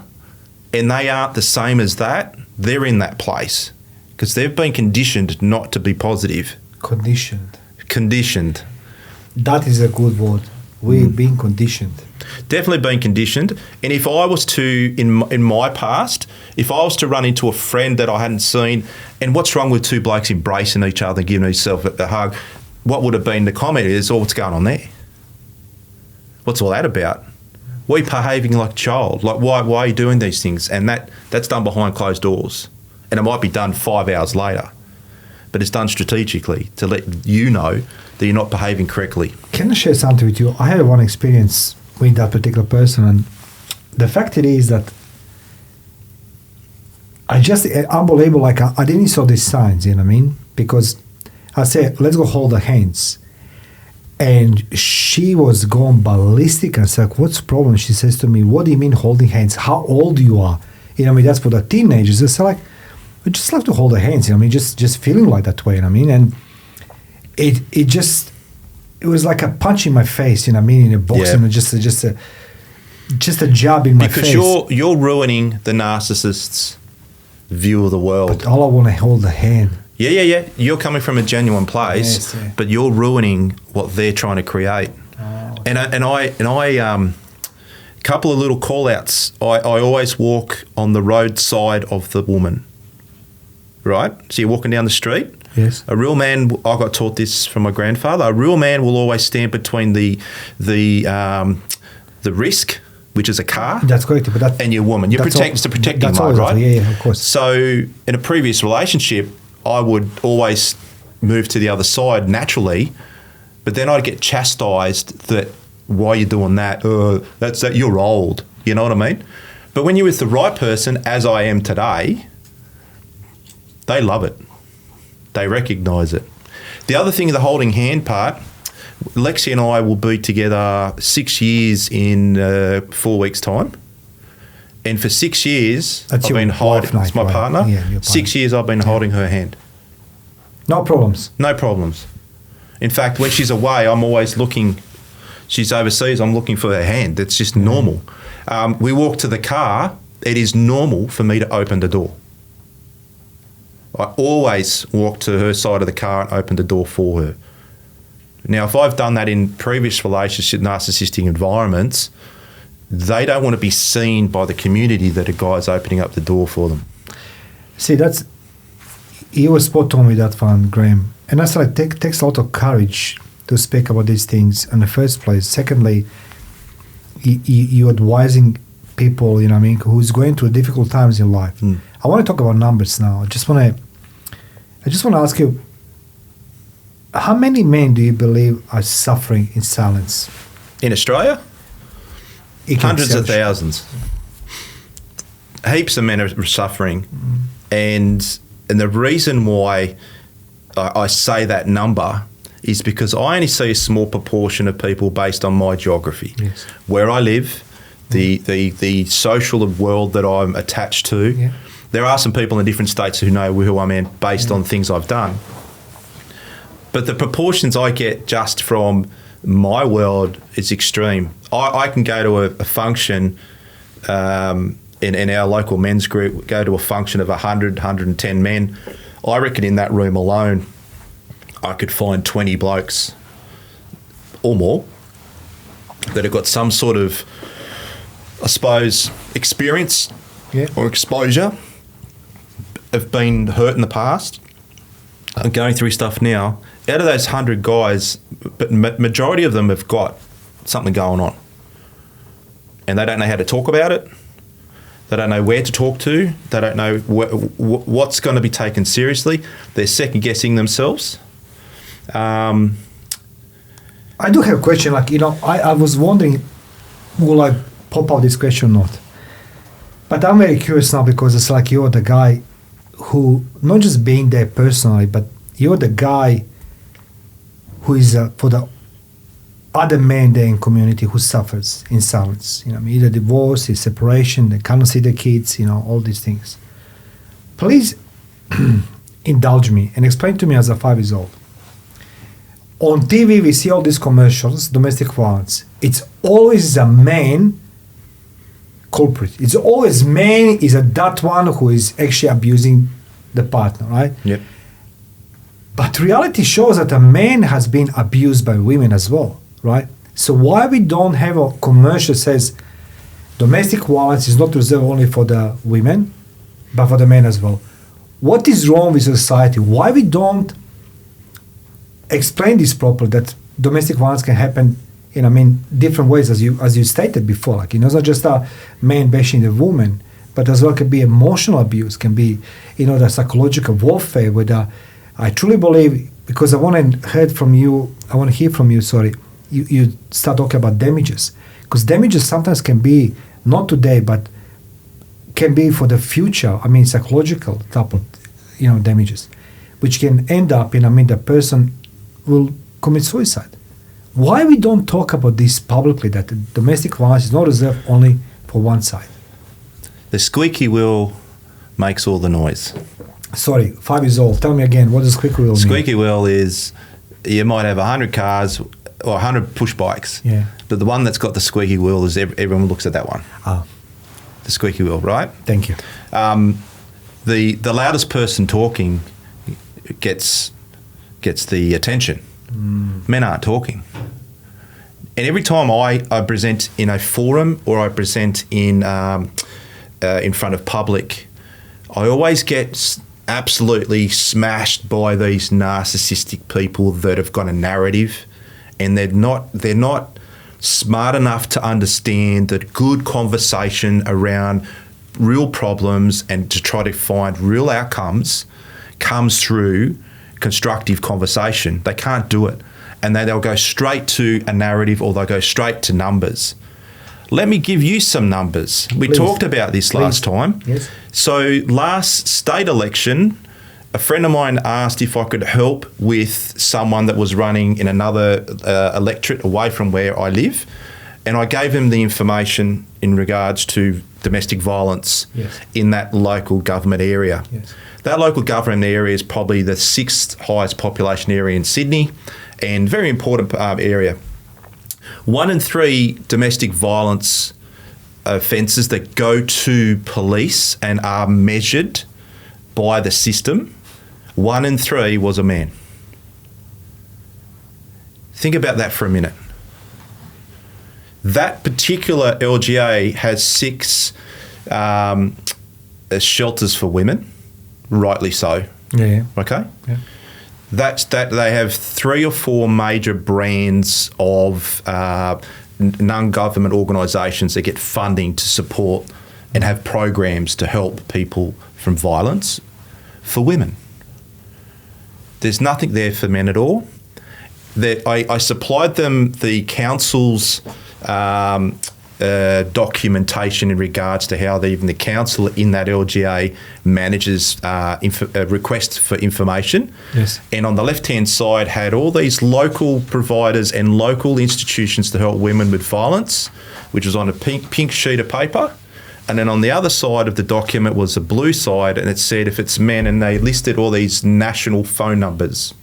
B: and they aren't the same as that, they're in that place because they've been conditioned not to be positive. Conditioned.
A: That is a good word. We're being conditioned.
B: Definitely been conditioned. And if I was to, in my past, if I was to run into a friend that I hadn't seen, and what's wrong with two blokes embracing each other and giving each other a hug, what would have been the comment is, oh, what's going on there? What's all that about? Why are you behaving like a child? Like, why are you doing these things? And that's done behind closed doors. And it might be done 5 hours later. But it's done strategically to let you know that you're not behaving correctly.
A: Can I share something with you? I had one experience with that particular person, and the fact it is that I just, unbelievable, like I didn't saw these signs, you know what I mean? Because I said, let's go hold the hands. And she was going ballistic. I said, what's the problem? She says to me, what do you mean holding hands? How old you are? You know what I mean? That's for the teenagers. It's like, we just like to hold the hands, you know what I mean? Just feeling like that way, you know what I mean? And it was like a punch in my face, you know what I mean? In a boxing, just a jab in my face.
B: Because you're ruining the narcissist's view of the world.
A: But all I want to hold the hand.
B: Yeah. You're coming from a genuine place,
A: Yes, yeah.
B: but you're ruining what they're trying to create.
A: Oh,
B: And I couple of little call outs. I always walk on the roadside of the woman. Right? So you're walking down the street.
A: Yes.
B: A real man, I got taught this from my grandfather. A real man will always stand between the risk, which is a car.
A: That's correct. But that,
B: and your woman. It's a protecting
A: that's
B: mode,
A: always,
B: right?
A: Yeah, of course.
B: So in a previous relationship, I would always move to the other side naturally, but then I'd get chastised that, why are you doing that? That's that you're old. You know what I mean? But when you're with the right person, as I am today, they love it. They recognise it. The other thing, the holding hand part, Lexi and I will be together 6 years in 4 weeks' time. And for 6 years,
A: That's
B: I've
A: your
B: been holding,
A: wife,
B: it's my
A: right?
B: partner.
A: Yeah, your partner.
B: 6 years I've been holding her hand.
A: No problems.
B: No problems. In fact, when she's away, I'm always looking, she's overseas, I'm looking for her hand. It's just normal. We walk to the car, it is normal for me to open the door. I always walk to her side of the car and open the door for her. Now, if I've done that in previous relationship, narcissistic environments, they don't want to be seen by the community that a guy's opening up the door for them.
A: See, you were spot on with that one, Graham. And that's like, takes a lot of courage to speak about these things in the first place. Secondly, you're advising people, you know what I mean, who's going through difficult times in life. I want to talk about numbers now. I just want to ask you, how many men do you believe are suffering in silence?
B: In Australia? Hundreds of thousands. Heaps of men are suffering. And the reason why I say that number is because I only see a small proportion of people based on my geography.
A: Yes.
B: Where I live, the social world that I'm attached to, There are some people in different states who know who I'm in based on things I've done. But the proportions I get just from my world is extreme. I can go to a function in our local men's group, go to a function of 100, 110 men. I reckon in that room alone, I could find 20 blokes or more that have got some sort of, I suppose, experience or exposure, have been hurt in the past and going through stuff now. Out of those 100 guys, but majority of them have got something going on. And they don't know how to talk about it. They don't know where to talk to. They don't know what's going to be taken seriously. They're second-guessing themselves.
A: I do have a question. I was wondering, will I pop out this question or not? But I'm very curious now because it's like you're the guy who, not just being there personally, but you're the guy who is for the other men there in community who suffers in silence. Either divorce, separation, they cannot see their kids, all these things. Please indulge me and explain to me as a 5 years old. On TV, we see all these commercials, domestic violence. It's always a man culprit. It's always man is that one who is actually abusing the partner, right?
B: Yep.
A: But reality shows that a man has been abused by women as well, right? So why we don't have a commercial that says domestic violence is not reserved only for the women, but for the men as well? What is wrong with society? Why we don't explain this properly, that domestic violence can happen in different ways, as you stated before. It's not just a man bashing the woman, but as well can be emotional abuse, can be the psychological warfare. I truly believe, because I want to hear from you. You start talking about damages, because damages sometimes can be not today, but can be for the future. Psychological type of damages, which can end up the person will commit suicide. Why we don't talk about this publicly, that domestic violence is not reserved only for one side?
B: The squeaky wheel makes all the noise.
A: Sorry, 5 years old. Tell me again, what does squeaky wheel mean?
B: Squeaky wheel is, you might have 100 cars or 100 push bikes, but the one that's got the squeaky wheel is everyone looks at that one. The squeaky wheel, right?
A: Thank you.
B: The loudest person talking gets the attention. Men aren't talking. And every time I present in a forum or I present in front of public, I always get absolutely smashed by these narcissistic people that have got a narrative, and they're not smart enough to understand that good conversation around real problems and to try to find real outcomes comes through constructive conversation. They can't do it. And they'll go straight to a narrative, or they'll go straight to numbers. Let me give you some numbers. We talked about this last time.
A: Yes.
B: So last state election, a friend of mine asked if I could help with someone that was running in another electorate away from where I live. And I gave him the information in regards to domestic violence in that local government area.
A: Yes.
B: That local government area is probably the 6th highest population area in Sydney, and very important area. 1 in 3 domestic violence offences that go to police and are measured by the system, 1 in 3 was a man. Think about that for a minute. That particular LGA has 6 shelters for women, rightly so.
A: Yeah.
B: Okay?
A: Yeah.
B: That they have 3 or 4 major brands of non-government organisations that get funding to support and have programs to help people from violence for women. There's nothing there for men at all. I supplied them the council's documentation in regards to how even the council in that LGA manages requests for information.
A: Yes.
B: And on the left-hand side had all these local providers and local institutions to help women with violence, which was on a pink sheet of paper. And then on the other side of the document was a blue side, and it said if it's men, and they listed all these national phone numbers.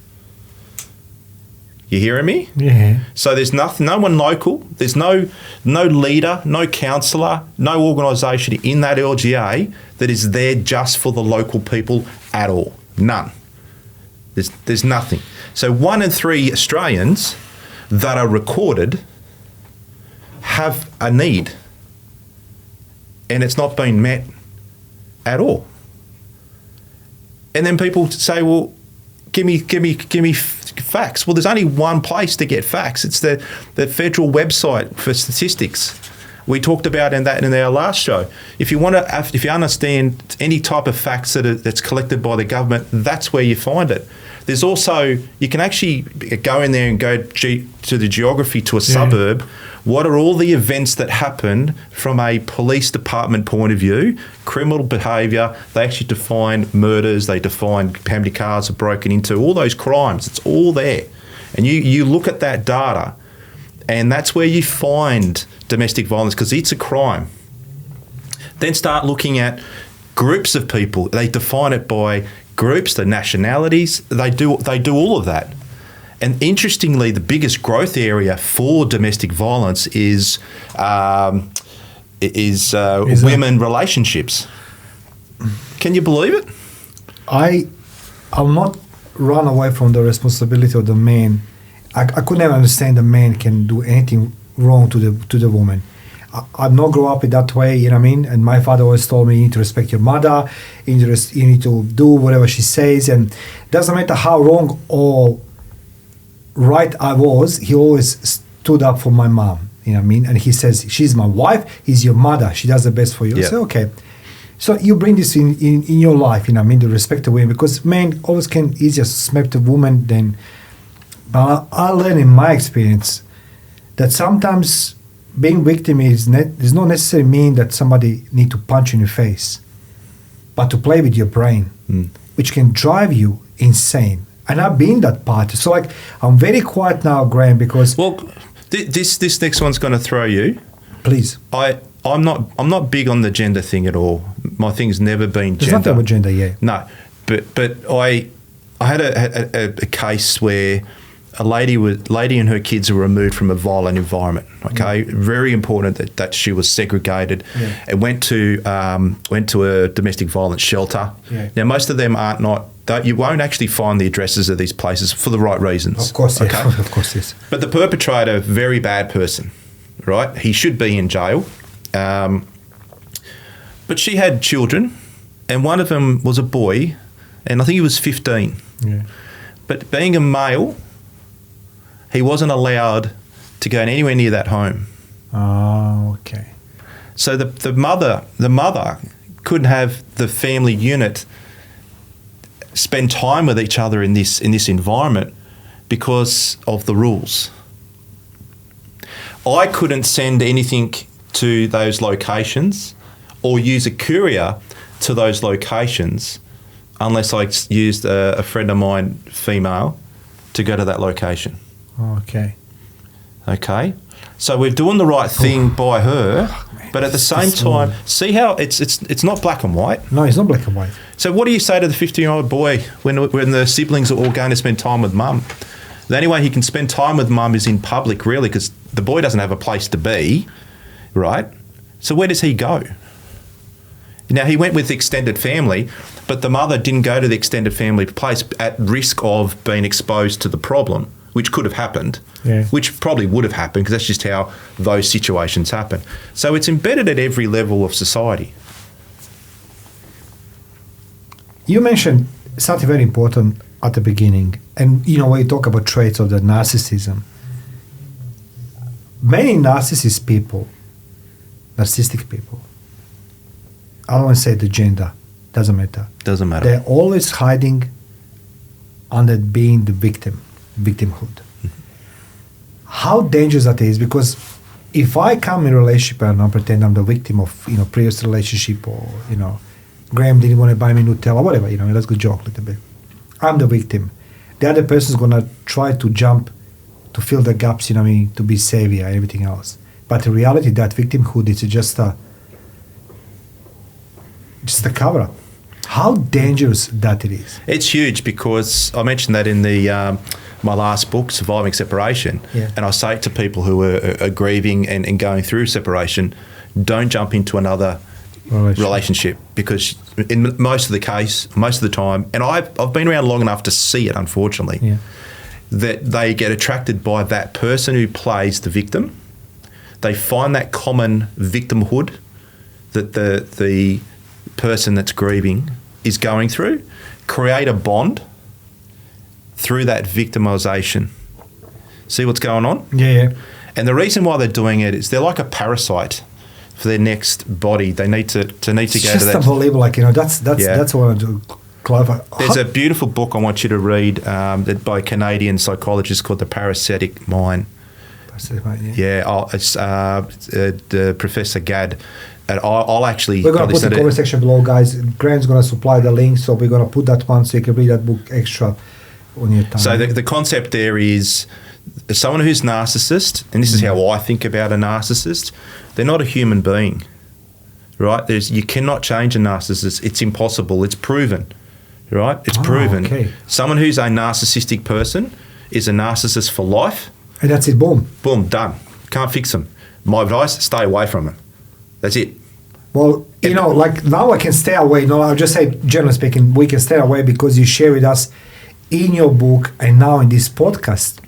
B: You hearing me?
A: Yeah.
B: So there's nothing, no one local. There's no leader, no counsellor, no organisation in that LGA that is there just for the local people at all. None. There's nothing. So 1 in 3 Australians that are recorded have a need, and it's not been met at all. And then people say, well, give me facts. Well, there's only one place to get facts. It's the federal website for statistics. We talked about that in our last show. If you understand any type of facts that's collected by the government, that's where you find it. There's also, you can actually go in there and go to the geography to a suburb. What are all the events that happen from a police department point of view? Criminal behaviour. They actually define murders. They define how many cars are broken into. All those crimes. It's all there. And you look at that data, and that's where you find domestic violence, because it's a crime. Then start looking at groups of people. They define it by groups, the nationalities. They do all of that. And interestingly, the biggest growth area for domestic violence is women relationships. Can you believe it?
A: I'll not run away from the responsibility of the man. I could never understand the man can do anything wrong to the woman. I've not grown up in that way, you know what I mean? And my father always told me, you need to respect your mother, you need to do whatever she says, and doesn't matter how wrong or right I was, he always stood up for my mom, you know what I mean? And he says, she's my wife, he's your mother, she does the best for you. Yeah. I say, okay. So you bring this in your life, you know what I mean, to respect the women, because men always can easier smack the woman than, but I learned in my experience that sometimes being victim does not necessarily mean that somebody need to punch you in your face, but to play with your brain, which can drive you insane. And I've been that part. So like, I'm very quiet now, Graham, because...
B: Well, this next one's going to throw you.
A: Please.
B: I'm not big on the gender thing at all. My thing's never been
A: There's
B: gender.
A: nothing about gender, yeah.
B: No, but I had a case where a lady and her kids were removed from a violent environment. Okay, very important that she was segregated, and went to a domestic violence shelter. Yeah. Now most of them you won't actually find the addresses of these places for the right reasons.
A: Of course,
B: okay?
A: Yeah. Of course, yes.
B: But the perpetrator, very bad person, right? He should be in jail. But she had children, and one of them was a boy, and I think he was 15.
A: Yeah. But
B: being a male, he wasn't allowed to go anywhere near that home.
A: Oh, okay.
B: So the mother couldn't have the family unit spend time with each other in this environment because of the rules. I couldn't send anything to those locations or use a courier to those locations unless I used a friend of mine, female, to go to that location.
A: Okay.
B: Okay. So we're doing the right thing by her, but at the same time, see how it's not black and white.
A: No, it's not black and white.
B: So what do you say to the 15-year-old boy when the siblings are all going to spend time with mum? The only way he can spend time with mum is in public, really, because the boy doesn't have a place to be, right? So where does he go? Now, he went with the extended family, but the mother didn't go to the extended family place at risk of being exposed to the problem, which could have happened, which probably would have happened because that's just how those situations happen. So it's embedded at every level of society.
A: You mentioned something very important at the beginning, and when you talk about traits of the narcissism, many narcissistic people, I don't want to say the gender, doesn't matter.
B: Doesn't matter.
A: They're always hiding under being the victimhood. Mm-hmm. How dangerous that is, because if I come in a relationship and I pretend I'm the victim of previous relationship, or Graham didn't want to buy me Nutella, whatever, let's go joke a little bit. I'm the victim. The other person's gonna try to jump to fill the gaps, to be savior, everything else. But in reality, that victimhood is just Just a cover-up. How dangerous that it is.
B: It's huge because I mentioned that in the my last book, Surviving Separation, and I say to people who are grieving and going through separation, don't jump into another relationship because in most of the time, and I've been around long enough to see it, unfortunately, that they get attracted by that person who plays the victim. They find that common victimhood that the person that's grieving is going through, create a bond through that victimisation. See what's going on?
A: Yeah.
B: And the reason why they're doing it is they're like a parasite for their next body. They need to go to that.
A: It's just unbelievable. Like, that's what I do. Clarify.
B: There's a beautiful book I want you to read by a Canadian psychologist called The Parasitic Mind. It's the Professor Gadd. And I'll actually...
A: We're going to put the comment section below, guys. Graham's going to supply the link, so we're going to put that one so you can read that book extra on your time. So
B: the concept there is someone who's narcissist, and this is how I think about a narcissist, they're not a human being, right? You cannot change a narcissist. It's impossible. It's proven, right? It's proven.
A: Okay.
B: Someone who's a narcissistic person is a narcissist for life.
A: And that's it, boom.
B: Boom, done. Can't fix them. My advice, stay away from them. That's it.
A: Well, like now I can stay away. No, I'll just say, generally speaking, we can stay away because you share with us in your book and now in this podcast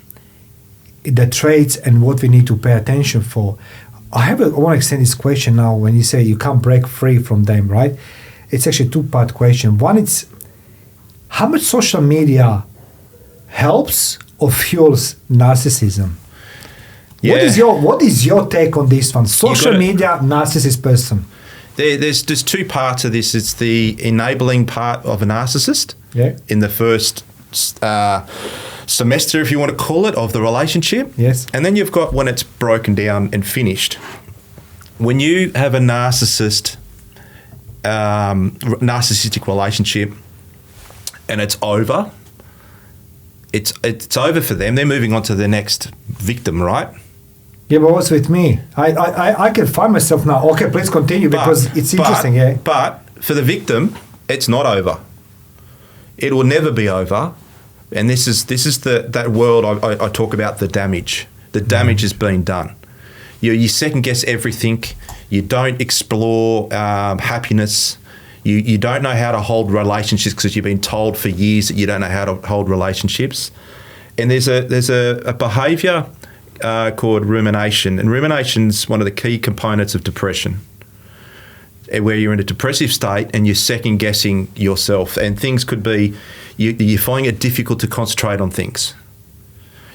A: the traits and what we need to pay attention for. I want to extend this question now when you say you can't break free from them, right? It's actually a two-part question. One, it's how much social media helps or fuels narcissism? Yeah. What is your take on this one? Social media, narcissist person.
B: There's two parts of this. It's the enabling part of a narcissist in the first semester, if you want to call it, of the relationship.
A: Yes.
B: And then you've got when it's broken down and finished. When you have a narcissistic relationship and it's over, it's over for them. They're moving on to the next victim, right?
A: Yeah, but what's with me? I can find myself now. Okay, please continue because it's interesting.
B: But for the victim, it's not over. It will never be over. And this is that world I talk about, the damage. The damage has been done. You second guess everything. You don't explore happiness. You don't know how to hold relationships because you've been told for years that you don't know how to hold relationships. And there's a behaviour called rumination, and rumination's one of the key components of depression, where you're in a depressive state and you're second guessing yourself, and things could be you're finding it difficult to concentrate on things.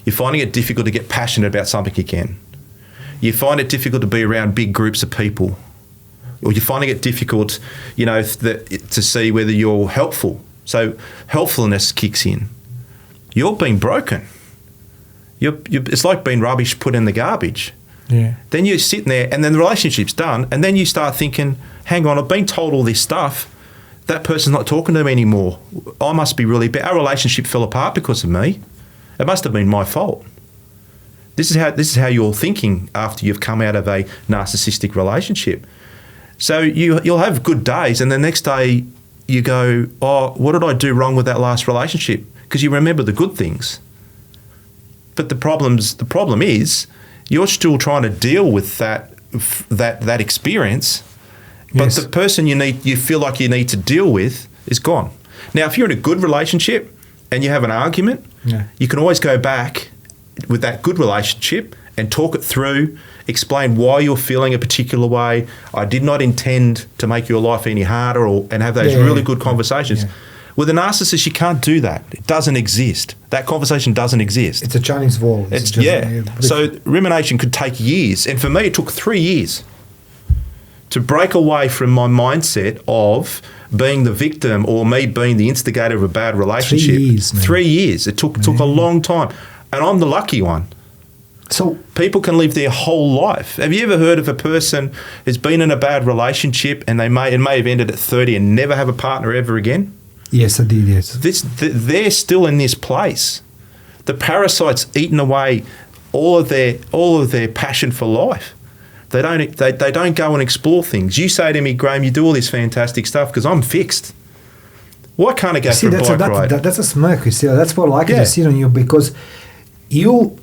B: You're finding it difficult to get passionate about something again. You find it difficult to be around big groups of people, or you're finding it difficult, to see whether you're helpful. So helpfulness kicks in. You're being broken. It's like being rubbish put in the garbage.
A: Yeah.
B: Then you're sitting there and then the relationship's done, and then you start thinking, hang on, I've been told all this stuff. That person's not talking to me anymore. I must be really bad. Our relationship fell apart because of me. It must have been my fault. This is how you're thinking after you've come out of a narcissistic relationship. So you'll have good days, and the next day you go, oh, what did I do wrong with that last relationship? Because you remember the good things. But the problem is you're still trying to deal with that experience, but the person you feel like you need to deal with is gone. Now, if you're in a good relationship and you have an argument, you can always go back with that good relationship and talk it through, explain why you're feeling a particular way. I did not intend to make your life any harder, and have those really good conversations. Yeah. With a narcissist, you can't do that. It doesn't exist. That conversation doesn't exist.
A: It's a Chinese wall.
B: So rumination could take years. And for me, it took 3 years to break away from my mindset of being the victim or me being the instigator of a bad relationship.
A: 3 years, man.
B: 3 years. It took a long time. And I'm the lucky one.
A: So
B: people can live their whole life. Have you ever heard of a person who's been in a bad relationship and it may have ended at 30 and never have a partner ever again?
A: Yes, I did, yes.
B: They're still in this place. The parasite's eaten away all of their passion for life. They don't go and explore things. You say to me, Graham, you do all this fantastic stuff because I'm fixed. Why can't I go for a bike ride?
A: That's a smirk, you see. That's what I like to see on you, because you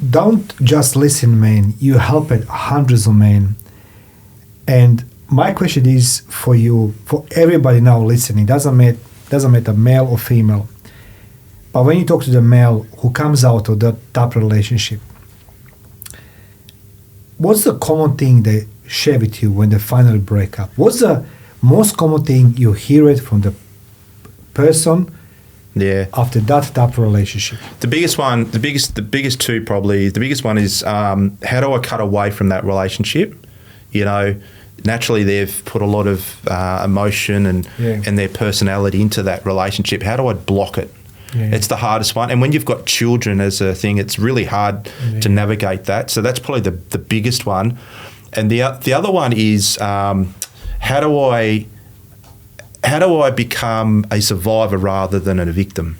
A: don't just listen, man. You help hundreds of men. And my question is for you, for everybody now listening, doesn't matter male or female. But when you talk to the male who comes out of that type of relationship, what's the common thing they share with you when they finally break up? What's the most common thing you hear it from the person after that type of relationship?
B: The biggest one, the biggest two probably, the biggest one is how do I cut away from that relationship? You know, naturally they've put a lot of emotion and their personality into that relationship. How do I block it? It's the hardest one. And when you've got children as a thing, it's really hard to navigate that. So that's probably the biggest one. And the other one is how do I become a survivor rather than a victim?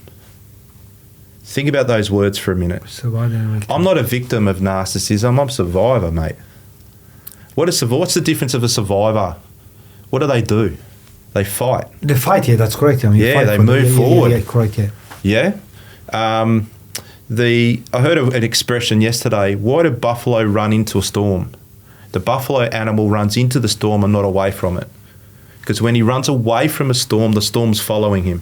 B: Think about those words for a minute. I'm not a victim of narcissism. I'm a survivor, mate. What's the difference of a survivor? What do? They fight.
A: They fight, that's correct. I mean,
B: they move forward.
A: Yeah, correct,
B: Yeah. I heard an expression yesterday. Why do buffalo run into a storm? The buffalo animal runs into the storm and not away from it. Because when he runs away from a storm, the storm's following him.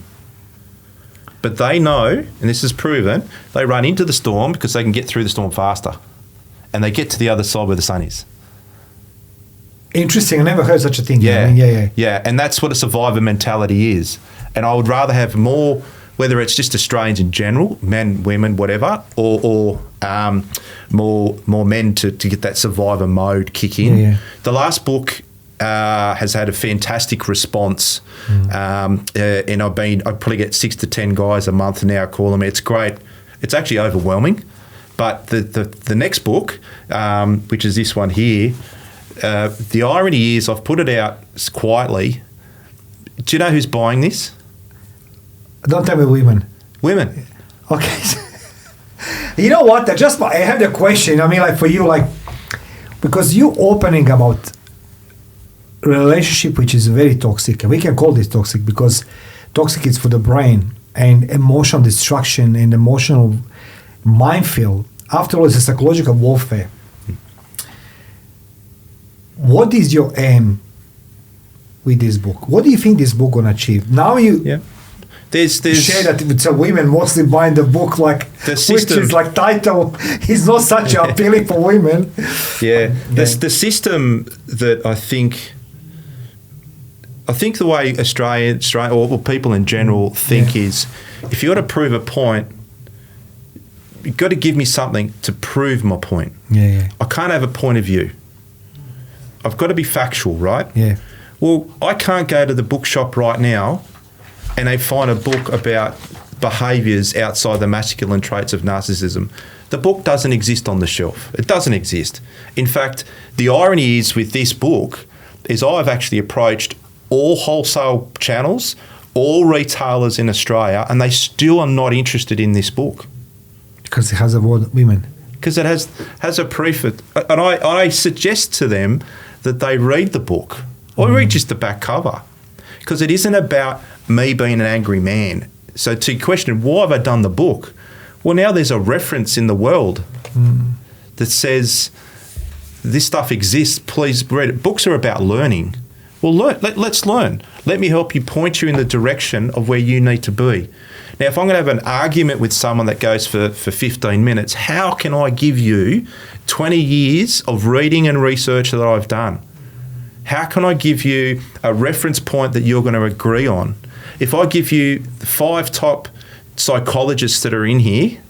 B: But they know, and this is proven, they run into the storm because they can get through the storm faster. And they get to the other side where the sun is.
A: Interesting. I never heard such a thing.
B: Yeah. And that's what a survivor mentality is. And I would rather have more, whether it's just Australians in general, men, women, whatever, or more men to get that survivor mode kick in. The last book has had a fantastic response, and I probably get 6 to 10 guys a month now calling me. It's great. It's actually overwhelming, but the next book, which is this one here, the irony is I've put it out quietly. Do you know who's buying this?
A: Don't tell me women.
B: Women.
A: Okay. You know what? I have the question. I mean, like for you, like, because you opening about relationship which is very toxic, and we can call this toxic because toxic is for the brain and emotional destruction and emotional minefield. After all, it's a psychological warfare. What is your aim with this book? What do you think this book gonna achieve? Now there's share that with some women mostly buying the book, like which is like title is not such appealing for women.
B: The system that I think the way Australia or people in general think is, if you got to prove a point, you've got to give me something to prove my point. I can't have a point of view. I've got to be factual, right? Well, I can't go to the bookshop right now and they find a book about behaviours outside the masculine traits of narcissism. The book doesn't exist on the shelf. It doesn't exist. In fact, the irony is with this book is I've actually approached all wholesale channels, all retailers in Australia, and they still are not interested in this book.
A: Because it has a word women.
B: Because it has a preface. And I suggest to them that they read the book or read just the back cover, because it isn't about me being an angry man. So to question, why have I done the book? Well, now there's a reference in the world that says this stuff exists. Please read it. Books are about learning. Well, let's learn. Let me help you, point you in the direction of where you need to be. Now, if I'm going to have an argument with someone that goes for 15 minutes, how can I give you 20 years of reading and research that I've done? How can I give you a reference point that you're going to agree on? If I give you the 5 top psychologists that are in here,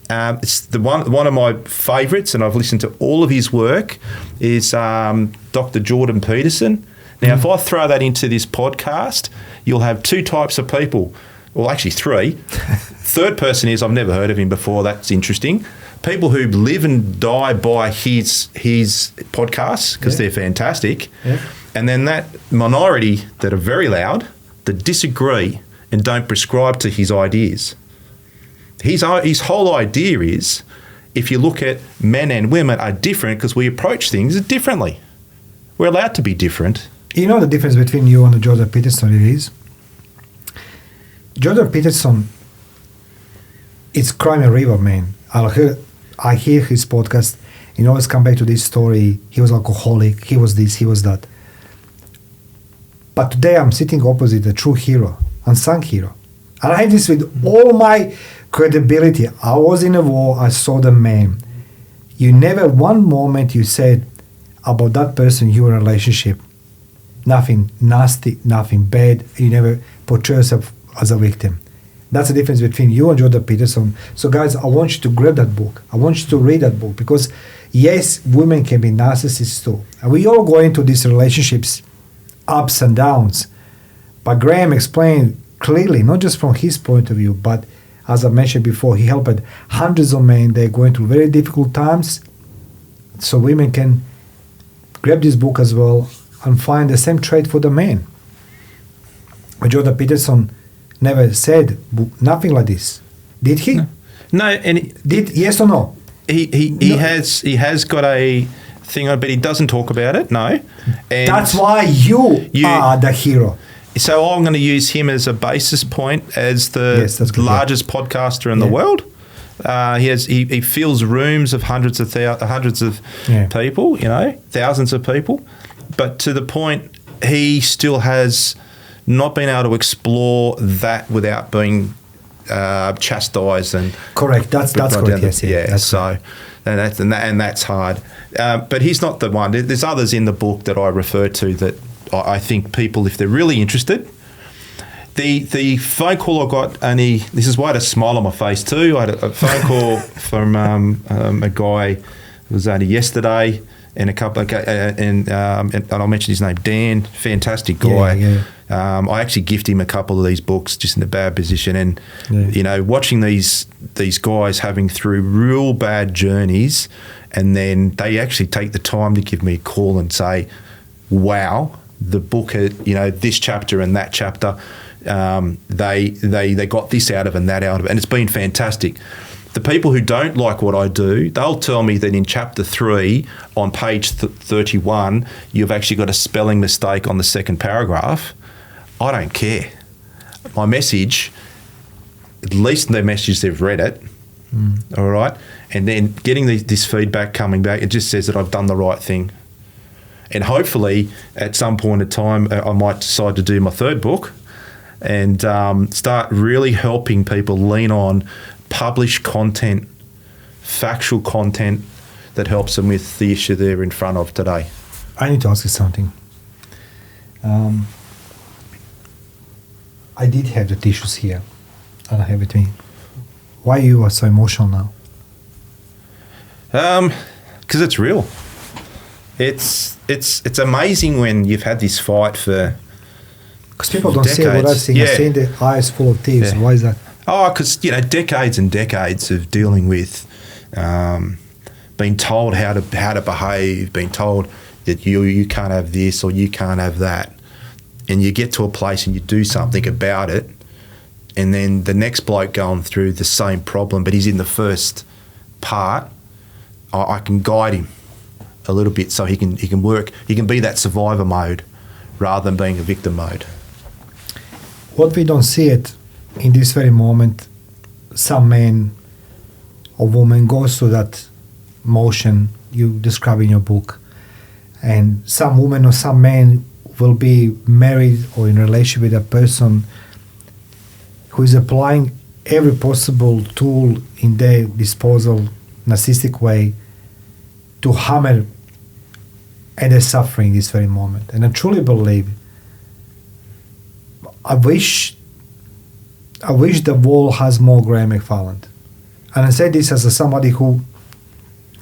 B: it's one of my favourites, and I've listened to all of his work, is Dr. Jordan Peterson. Now, if I throw that into this podcast, you'll have 2 types of people. Well, actually 3. Third person is, I've never heard of him before. That's interesting. People who live and die by his podcasts because they're fantastic. And then that minority that are very loud, that disagree and don't prescribe to his ideas. His whole idea is if you look at men and women are different because we approach things differently. We're allowed to be different.
A: You know the difference between you and Jordan Peterson is? Jordan Peterson, it's crime and river, man. I hear his podcast, and always come back to this story. He was alcoholic, he was this, he was that. But today I'm sitting opposite a true hero, unsung hero. And I have this with all my credibility. I was in a war, I saw the man. You never one moment you said about that person you were in a relationship. Nothing nasty, nothing bad. You never portray yourself as a victim. That's the difference between you and Jordan Peterson. So guys, I want you to grab that book. I want you to read that book because yes, women can be narcissists too. And we all go into these relationships, ups and downs. But Graham explained clearly, not just from his point of view, but as I mentioned before, he helped hundreds of men. They're going through very difficult times. So women can grab this book as well and find the same trait for the men. But Jordan Peterson never said nothing like this. Did he?
B: No, and
A: did yes or no?
B: He has got a thing on, but he doesn't talk about it. No, and
A: that's why you are the hero.
B: So I'm going to use him as a basis point as the largest podcaster in the world. He fills rooms of hundreds of people, thousands of people, but to the point he still has not been able to explore that without being chastised and
A: correct. That's correct. Yes, that's
B: so correct. And that's hard. But he's not the one. There's others in the book that I refer to that I think people, if they're really interested. The phone call I got, this is why I had a smile on my face too. I had a phone call from a guy, it was only yesterday, and a couple of, and I'll mention his name, Dan, fantastic guy.
A: Yeah.
B: I actually gifted him a couple of these books just in a bad position, and watching these guys having through real bad journeys, and then they actually take the time to give me a call and say, wow, the book had, this chapter and that chapter, they got this out of and that out of it, and it's been fantastic. The people who don't like what I do, they'll tell me that in chapter 3 on page 31 you've actually got a spelling mistake on the second paragraph. I don't care. My message, at least their message, they've read it, all right? And then getting this feedback coming back, it just says that I've done the right thing. And hopefully at some point in time I might decide to do my third book and start really helping people lean on published content, factual content that helps them with the issue they're in front of today.
A: I need to ask you something. I did have the tissues here, and I have it with me. Why you are so emotional now?
B: Because it's real. It's amazing when you've had this fight for
A: because people don't see what I see.
B: Yeah.
A: I see the eyes full of tears. Yeah. Why is that?
B: Oh, because decades and decades of dealing with being told how to behave, being told that you can't have this or you can't have that, and you get to a place and you do something about it, and then the next bloke going through the same problem, but he's in the first part. I can guide him a little bit so he can work. He can be that survivor mode rather than being a victim mode.
A: What we don't see it in this very moment, some man or woman goes through that motion you describe in your book, and some woman or some man will be married or in a relationship with a person who is applying every possible tool in their disposal, narcissistic way, to hammer at their suffering this very moment. And I truly believe, I wish the world has more Graham McFarland. And I say this as somebody who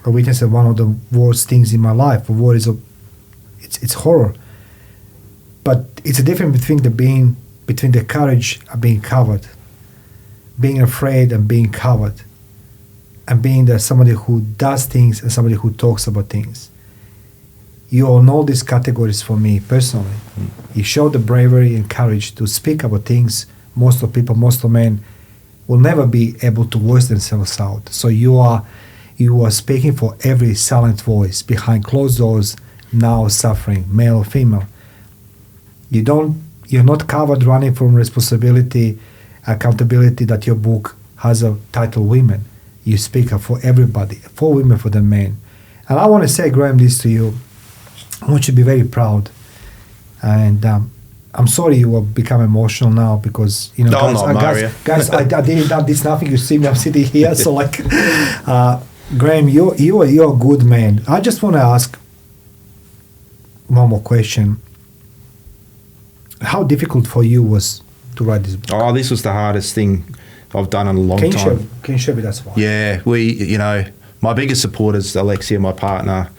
A: I witnessed one of the worst things in my life. War is it's horror. But it's a difference between the courage of being covered, being afraid and being covered, and being somebody who does things and somebody who talks about things. You all know these categories for me personally. You show the bravery and courage to speak about things most of men will never be able to voice themselves out. So you are You are speaking for every silent voice behind closed doors, now suffering, male or female. You're not covered running from responsibility, accountability that your book has a title Women. You speak up for everybody, for women, for the men. And I want to say, Graham, this to you. I want you to be very proud. And I'm sorry you will become emotional now because, you know, guys, I didn't have this nothing. You see me, I'm sitting here. So like, Graham, you're a good man. I just want to ask one more question. How difficult for you was to write this book?
B: Oh, this was the hardest thing I've done in a long time.
A: Can you share with us why?
B: Yeah, my biggest supporter is Alexia, my partner.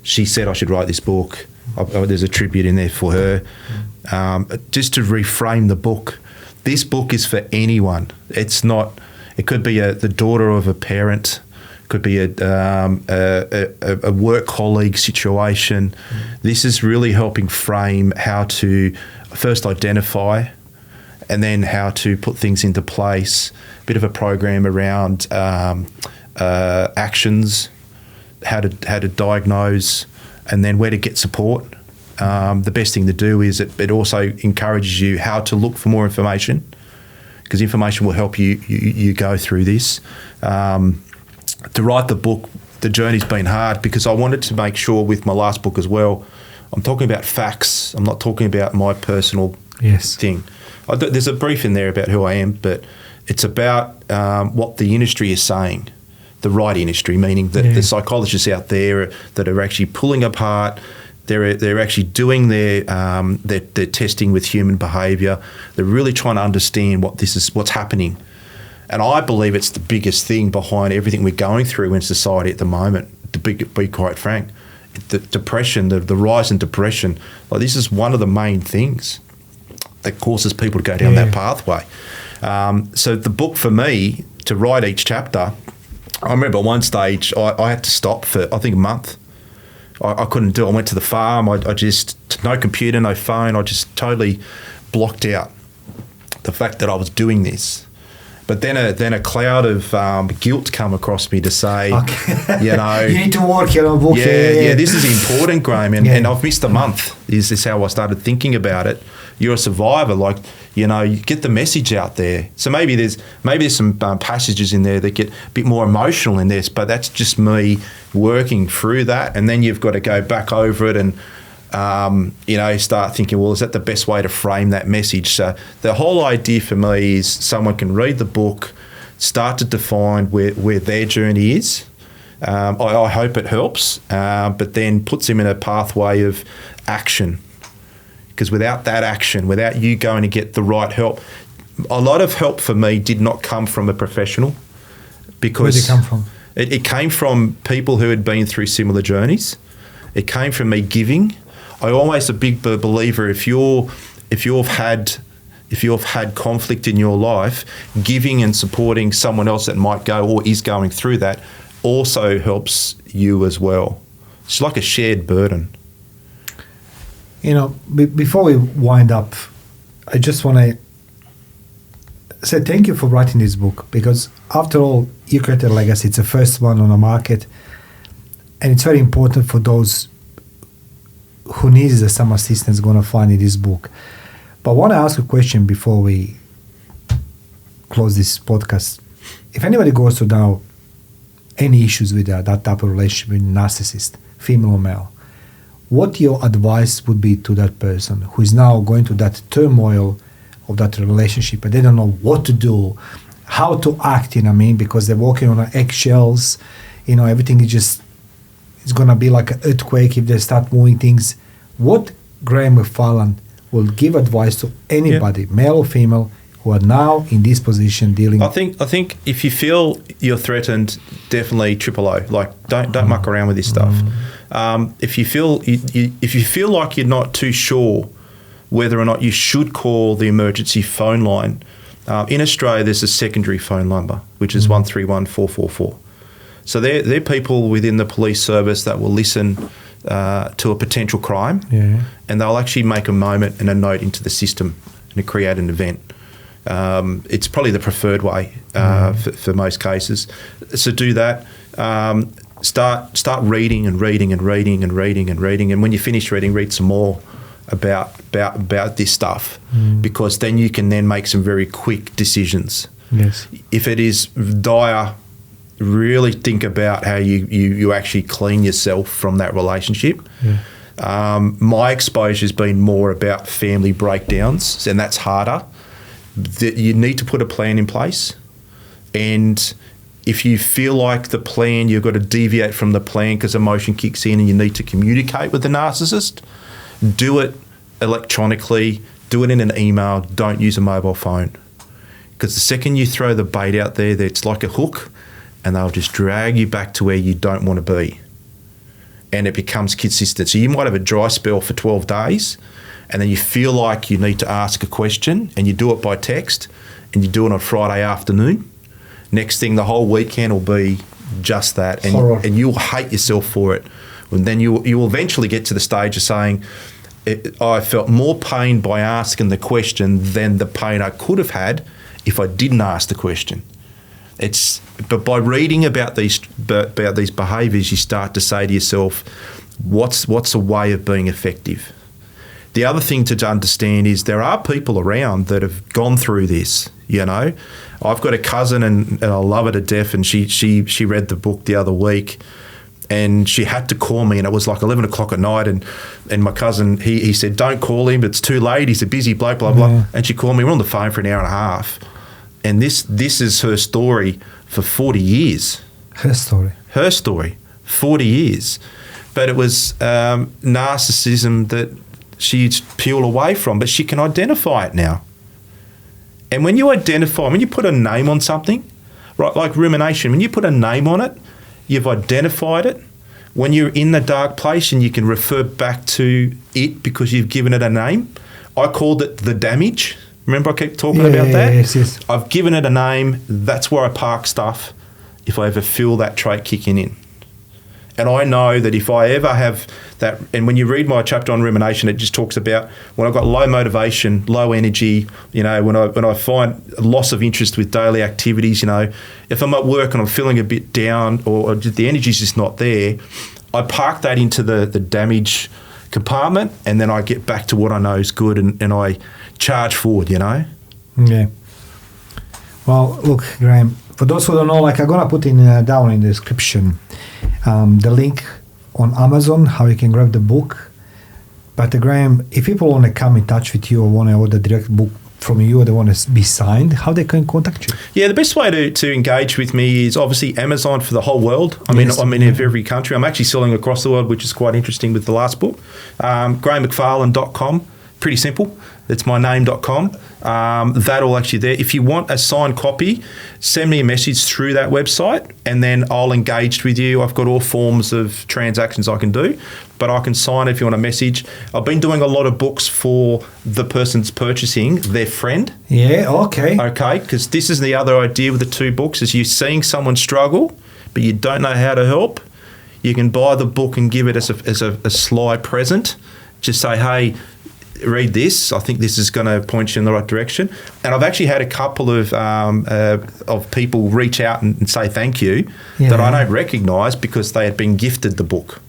B: She said I should write this book. There's a tribute in there for her. Just to reframe the book, this book is for anyone. It's not. It could be the daughter of a parent. Could be a work colleague situation. This is really helping frame how to first identify and then how to put things into place, a bit of a program around actions, how to diagnose, and then where to get support. The best thing to do is it also encourages you how to look for more information, because information will help you go through this. To write the book, the journey's been hard because I wanted to make sure with my last book as well, I'm talking about facts. I'm not talking about my personal thing. There's a brief in there about who I am, but it's about what the industry is saying, the right industry, meaning that the psychologists out there that are actually pulling apart. They're actually doing their testing with human behaviour. They're really trying to understand what's happening. And I believe it's the biggest thing behind everything we're going through in society at the moment, to be quite frank. The depression, the rise in depression, like this is one of the main things that causes people to go down that pathway. So the book for me, to write each chapter, I remember at one stage I had to stop for, I think, a month. I couldn't do it. I went to the farm. I just, no computer, no phone. I just totally blocked out the fact that I was doing this. But then a cloud of guilt come across me to say, you know,
A: you need to work on a book.
B: Yeah, this is important, Graham, and I've missed a month. This is how I started thinking about it. You're a survivor, like, you know, you get the message out there. So maybe there's some passages in there that get a bit more emotional in this, but that's just me working through that, and then you've got to go back over it and you know, start thinking, well, is that the best way to frame that message? So the whole idea for me is someone can read the book, start to define where their journey is. I hope it helps, but then puts them in a pathway of action. Because without that action, without you going to get the right help, a lot of help for me did not come from a professional. Because
A: where did it come from?
B: It came from people who had been through similar journeys. It came from me giving. I'm always a big believer, if you've had conflict in your life, giving and supporting someone else that might go or is going through that also helps you as well. It's like a shared burden.
A: You know, before we wind up, I just want to say thank you for writing this book, because after all, you created a legacy. It's the first one on the market, and it's very important for those who needs some assistance going to find in this book. But I want to ask a question before we close this podcast. If anybody goes to now any issues with that type of relationship with narcissist, female or male, what your advice would be to that person who is now going to that turmoil of that relationship and they don't know what to do, how to act, you know what I mean, because they're walking on eggshells, you know, everything is just, it's going to be like an earthquake if they start moving things. What Graham McFarland will give advice to anybody, male or female, who are now in this position dealing?
B: I think if you feel you're threatened, definitely O. Like don't muck around with this stuff. If you feel like you're not too sure whether or not you should call the emergency phone line, in Australia there's a secondary phone number which is 131 444. So they're people within the police service that will listen to a potential crime, and they'll actually make a moment and a note into the system and create an event. It's probably the preferred way for most cases. So do that. start reading and reading and reading and reading and reading, and when you finish reading, read some more about this stuff, because then you can then make some very quick decisions.
A: Yes.
B: If it is dire, really think about how you actually clean yourself from that relationship.
A: Yeah.
B: My exposure has been more about family breakdowns, and that's harder. You need to put a plan in place, and if you feel like the plan, you've got to deviate from the plan because emotion kicks in and you need to communicate with the narcissist, do it electronically, do it in an email, don't use a mobile phone. Because the second you throw the bait out there, it's like a hook, and they'll just drag you back to where you don't want to be. And it becomes consistent. So you might have a dry spell for 12 days, and then you feel like you need to ask a question, and you do it by text, and you do it on Friday afternoon. Next thing, the whole weekend will be just that, and you'll hate yourself for it. And then you will eventually get to the stage of saying, I felt more pain by asking the question than the pain I could have had if I didn't ask the question. But by reading about these behaviours, you start to say to yourself, what's a way of being effective? The other thing to understand is there are people around that have gone through this. You know, I've got a cousin, and I love her to death, and she read the book the other week, and she had to call me, and it was like 11 o'clock at night, and my cousin, he said, don't call him, it's too late, he's a busy bloke, blah, blah. And she called me, we're on the phone for an hour and a half. And this is her story for 40 years.
A: Her story,
B: 40 years. But it was narcissism that she's peeled away from, but she can identify it now. And when you put a name on something, right, like rumination, when you put a name on it, you've identified it. When you're in the dark place and you can refer back to it because you've given it a name, I called it the damage. Remember I keep talking about that?
A: Yes.
B: I've given it a name. That's where I park stuff if I ever feel that trait kicking in. And I know that if I ever have that, and when you read my chapter on rumination, it just talks about when I've got low motivation, low energy, you know, when I find a loss of interest with daily activities, you know, if I'm at work and I'm feeling a bit down or the energy's just not there, I park that into the damage compartment, and then I get back to what I know is good, and I charge forward, you know?
A: Yeah. Well, look, Graham, for those who don't know, like I'm going to put down in the description the link on Amazon, how you can grab the book. But Graham, if people want to come in touch with you or want to order direct book from you, or they want to be signed, how they can contact you? Yeah,
B: the best way to engage with me is obviously Amazon for the whole world. I'm in every country. I'm actually selling across the world, which is quite interesting with the last book. GrahamMcFarland.com, pretty simple. It's my name.com. That all actually there. If you want a signed copy, send me a message through that website, and then I'll engage with you. I've got all forms of transactions I can do, but I can sign it if you want a message. I've been doing a lot of books for the person's purchasing, their friend.
A: Yeah, okay.
B: Okay, because this is the other idea with the two books, is you're seeing someone struggle, but you don't know how to help. You can buy the book and give it as a sly present. Just say, hey, read this. I think this is going to point you in the right direction. And I've actually had a couple of people reach out and say thank you that I don't recognise because they had been gifted the book.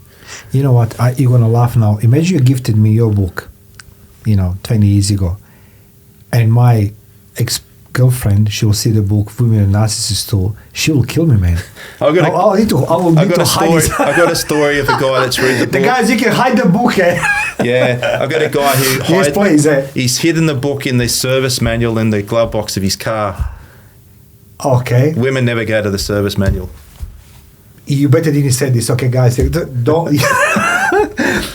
A: You know what? You're going to laugh now. Imagine you gifted me your book, 20 years ago, and my ex-girlfriend, she will see the book, Women and Narcissist too. She will kill me, man. I will need to hide it.
B: I've got a story of a guy that's read the book.
A: The guys, you can hide the book,
B: Yeah, I've got a guy who he's hidden the book in the service manual in the glove box of his car.
A: Okay.
B: Women never go to the service manual.
A: You better didn't say this. Okay, guys, don't.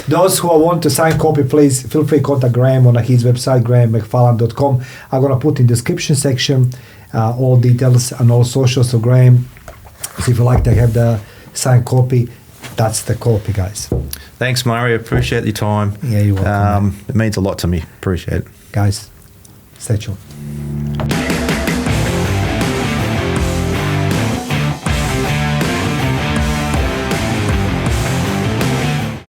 A: Those who want to sign copy, please feel free to contact Graham on his website, GrahamMcFarland.com. I'm going to put in the description section all details and all socials of Graham. So if you like to have the signed copy, that's the copy, guys.
B: Thanks, Mario. Appreciate your time.
A: Yeah, you're welcome.
B: It means a lot to me. Appreciate it.
A: Guys, stay tuned.